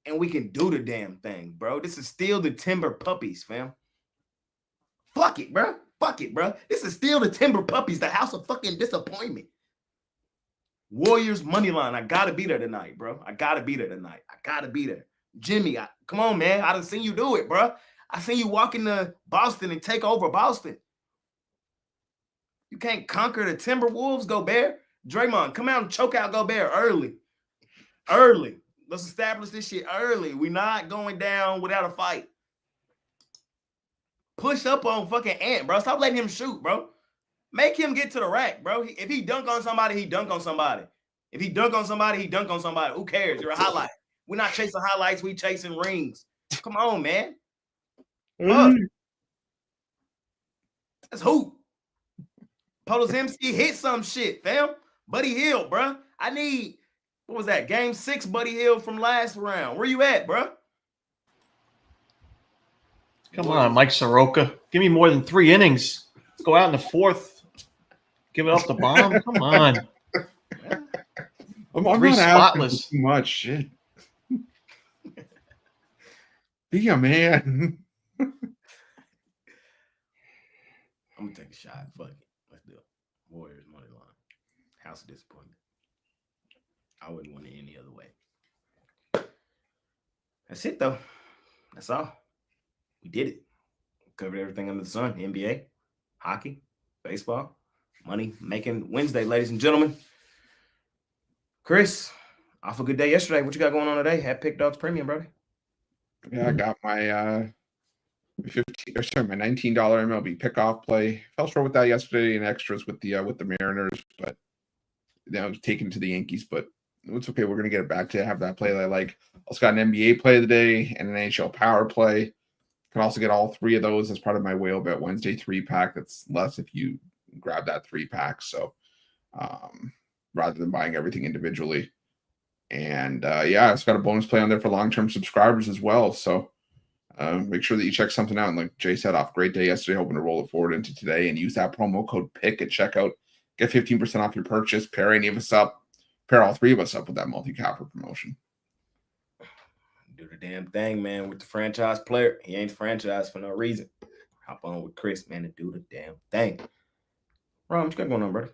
and we can do the damn thing, bro. This is still the Timber Puppies, fam. Fuck it, bro. Fuck it, bro. This is still the Timber Puppies, the house of fucking disappointment. Warriors money line. I gotta be there tonight, bro. I gotta be there tonight. I gotta be there. Jimmy, come on, man. I done seen you do it, bro. I seen you walk into Boston and take over Boston. You can't conquer the Timberwolves, Gobert. Draymond, come out and choke out Gobert early. Early. Let's establish this shit early. We're not going down without a fight. Push up on fucking Ant, bro. Stop letting him shoot, bro. Make him get to the rack, bro. If he dunk on somebody, he dunk on somebody. If he dunk on somebody, he dunk on somebody. Who cares? You're a highlight. We're not chasing highlights. We chasing rings. Come on, man. Look. That's hoop. Polozimski hit some shit, fam. Buddy Hield, bro. I need, what was that? Game 6, Buddy Hield from last round. Where you at, bro? Come on, Mike Soroka. Give me more than 3 innings. Go out in the 4th. Give it up the bomb. Come on. I'm not spotless. Too much shit. Be a man. I'm gonna take a shot. Fuck it. Let's do it. Warriors money line. House of disappointment. I wouldn't want it any other way. That's it, though. That's all. We did it. Covered everything under the sun. NBA, hockey, baseball, money making Wednesday, ladies and gentlemen. Chris, off a good day yesterday. What you got going on today? Had Pick Dogs Premium, brother. Yeah, I got my my $19 MLB pickoff play. Fell short with that yesterday and extras with the Mariners, but I was taken to the Yankees. But it's okay. We're gonna get it back to have that play that I like. Also got an NBA play of the day and an NHL power play. Can also get all three of those as part of my Whale Bet Wednesday 3-pack. That's less if you grab that 3-pack. So rather than buying everything individually. And yeah, it's got a bonus play on there for long-term subscribers as well. So make sure that you check something out. And like Jay said, off great day yesterday, hoping to roll it forward into today and use that promo code PICK at checkout. Get 15% off your purchase. Pair all three of us up with that multi-capper promotion. Do the damn thing, man, with the franchise player. He ain't franchise for no reason. Hop on with Chris, man, and do the damn thing. Ron, what you got going on, brother?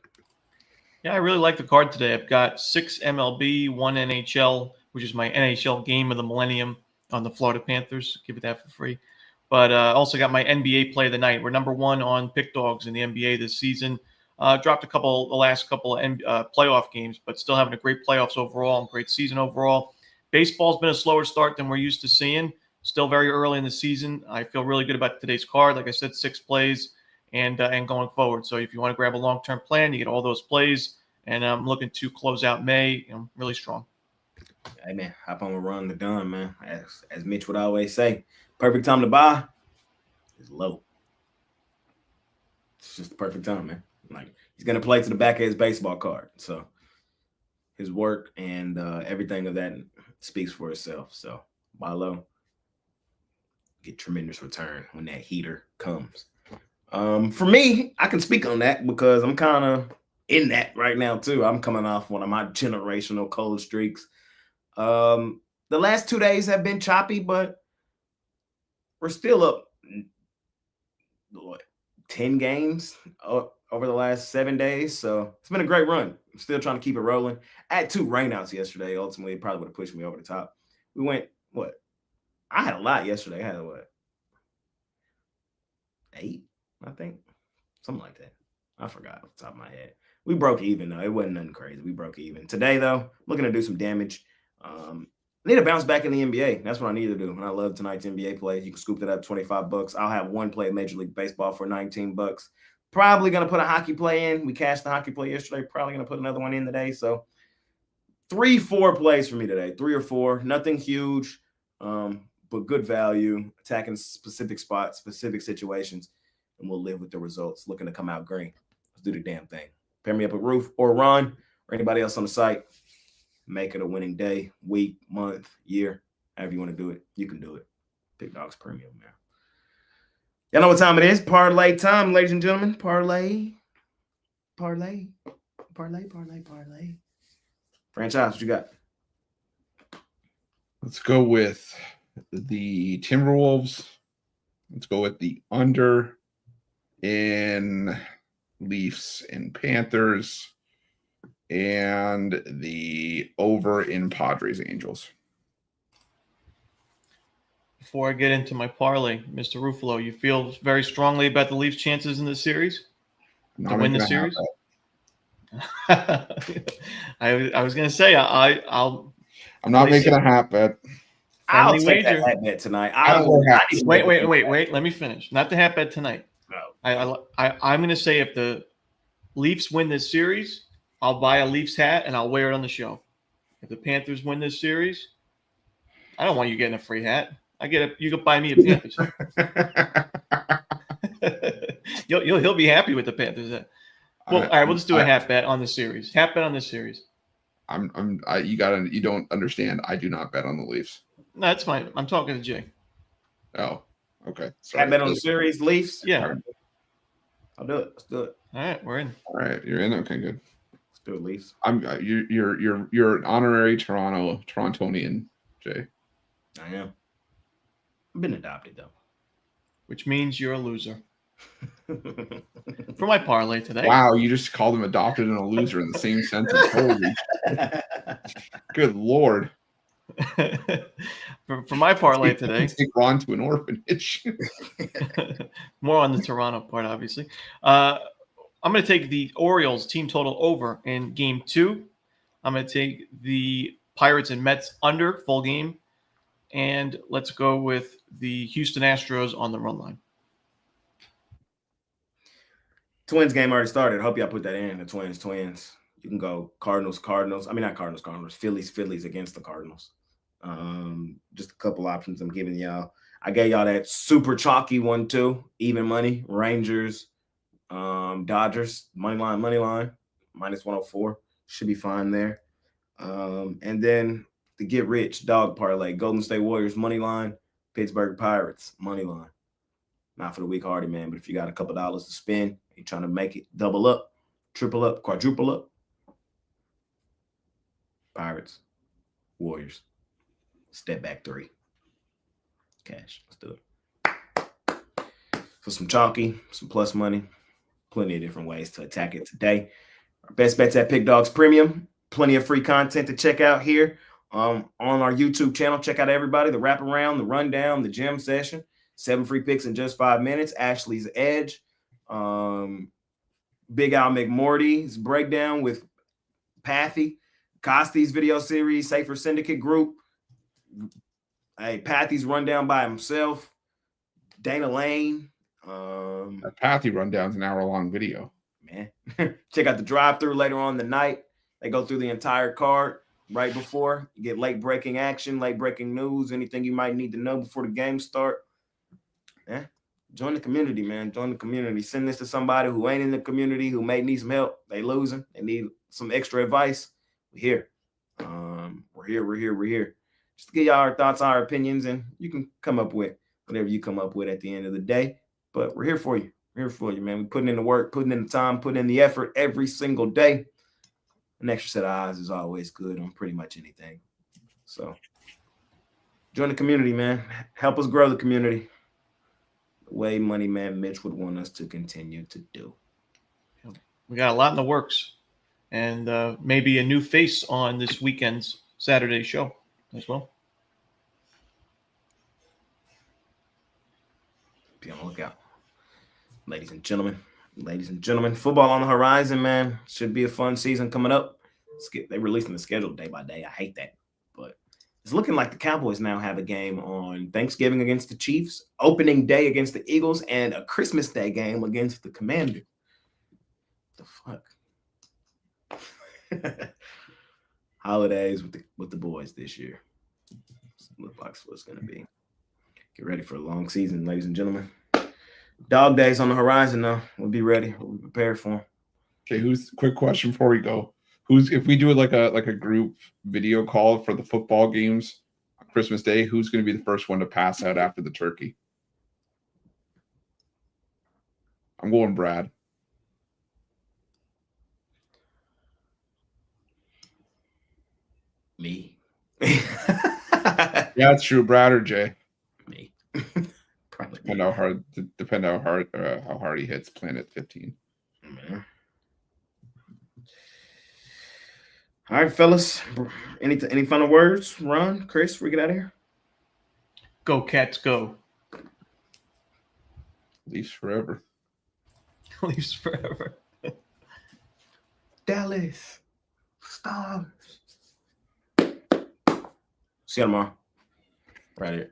Yeah, I really like the card today. I've got 6 MLB, 1 NHL, which is my NHL game of the millennium on the Florida Panthers. Give it that for free. But also got my NBA play of the night. We're number 1 on pick dogs in the NBA this season. Dropped the last couple of playoff games, but still having a great playoffs overall and great season overall. Baseball's been a slower start than we're used to seeing. Still very early in the season. I feel really good about today's card. Like I said, 6 plays and going forward. So if you want to grab a long-term plan, you get all those plays. And I'm looking to close out May. I'm really strong. Hey, man, hop on with Ron the Don, man. As Mitch would always say, perfect time to buy is low. It's just the perfect time, man. Like, he's going to play to the back of his baseball card. So his work and everything of that speaks for itself. So buy low, get tremendous return when that heater comes. For me, I can speak on that because I'm kind of in that right now too. I'm coming off one of my generational cold streaks. The last 2 days have been choppy, but we're still up 10 games over the last 7 days. So it's been a great run. I'm still trying to keep it rolling. I had 2 rainouts yesterday. Ultimately, it probably would have pushed me over the top. We went, I had a lot yesterday. I had 8, I think. Something like that. I forgot off the top of my head. We broke even, though. It wasn't nothing crazy. We broke even. Today, though, looking to do some damage. I need to bounce back in the NBA. That's what I need to do. And I love tonight's NBA play. You can scoop that up $25. I'll have 1 play of Major League Baseball for $19. Probably going to put a hockey play in. We cashed the hockey play yesterday. Probably going to put another one in today. So 3-4 plays for me today. 3 or 4. Nothing huge, but good value. Attacking specific spots, specific situations. And we'll live with the results. Looking to come out green. Let's do the damn thing. Pair me up with Roof or Ron or anybody else on the site. Make it a winning day, week, month, year, however you want to do it. You can do it. Pick Dogs Premium, man. Y'all know what time it is. Parlay time, ladies and gentlemen. Parlay. Parlay. Parlay, parlay, parlay. Franchise, what you got? Let's go with the Timberwolves. Let's go with the under in Leafs and Panthers, and the over in Padres Angels. Before I get into my parlay, Mr. Ruffalo, you feel very strongly about the Leafs' chances in this series to win the series? I was going to say I'm not making a hat bet. I'll take that hat bet tonight. Wait. Let me finish. Not the hat bet tonight. No. I'm going to say if the Leafs win this series, I'll buy a Leafs hat and I'll wear it on the show. If the Panthers win this series, I don't want you getting a free hat. You can buy me a Panthers hat. He'll be happy with the Panthers hat. Well, all right, we'll just do a hat bet on the series. Hat bet on this series. You don't understand. I do not bet on the Leafs. No, that's fine. I'm talking to Jay. Oh, okay. Sorry. Hat bet on the series, Leafs? Yeah. I'll do it. Let's do it. All right, we're in. All right, you're in. Okay, good. Let's do it, Leafs. You're an honorary Torontonian, Jay. I am. I've been adopted though. Which means you're a loser. For my parlay today. Wow, you just called him adopted and a loser in the same sentence. Holy good Lord. for my parlay today. Take Ron to an orphanage. More on the Toronto part, obviously. I'm going to take the Orioles team total over in game 2. I'm going to take the Pirates and Mets under full game. And let's go with the Houston Astros on the run line. Twins game already started. I hope y'all put that in. The Twins. You can go Cardinals. I mean, not Cardinals. Phillies against the Cardinals. Just a couple options I'm giving y'all. I gave y'all that super chalky one too. Even money. Rangers, Dodgers, money line, -104. Should be fine there. And then the get rich dog parlay, Golden State Warriors money line, Pittsburgh Pirates money line. Not for the weak hearted, man, but if you got a couple dollars to spend, you're trying to make it double up, triple up, quadruple up. Pirates, Warriors, step back 3. Cash. Let's do it. So some chalky, some plus money, plenty of different ways to attack it today. Our best bets at Pick Dogs Premium. Plenty of free content to check out here on our YouTube channel. Check out everybody, the wraparound, the rundown, the gym session. 7 free picks in just 5 minutes. Ashley's Edge. Big Al McMorty's breakdown with Pathy. Costy's video series, Safer Syndicate Group. Hey, Pathy's rundown by himself. Dana Lane. That Pathy rundown's an hour-long video. Man. Check out the drive-thru later on in the night. They go through the entire card right before. You get late-breaking action, late-breaking news, anything you might need to know before the game start. Yeah. Join the community, man. Join the community. Send this to somebody who ain't in the community, who may need some help. They losing. They need some extra advice. We're here. We're here. Just to get y'all our thoughts, our opinions, and you can come up with whatever you come up with at the end of the day. But we're here for you. We're here for you, man. We're putting in the work, putting in the time, putting in the effort every single day. An extra set of eyes is always good on pretty much anything. So join the community, man. Help us grow the community the way Money Man Mitch would want us to continue to do. We got a lot in the works, and maybe a new face on this weekend's Saturday show as well. Be on the lookout. Ladies and gentlemen, football on the horizon, man. Should be a fun season coming up. They're releasing the schedule day by day. I hate that. But it's looking like the Cowboys now have a game on Thanksgiving against the Chiefs, opening day against the Eagles, and a Christmas Day game against the Commanders. The fuck? Holidays with the boys this year. Looks like what's going to be. Get ready for a long season, ladies and gentlemen. Dog days on the horizon, though. We'll be ready. We'll be prepared for them. Okay, quick question before we go. If we do like a group video call for the football games on Christmas Day, who's going to be the first one to pass out after the turkey? I'm going Brad. Me. Yeah, it's true. Brad or Jay. Me. Probably. Depend how hard he hits Planet 15. Man. All right, fellas. Any final words? Ron, Chris, before we get out of here? Go Cats, go. Leafs forever. Leafs forever. Dallas Stars. See you tomorrow. Right here.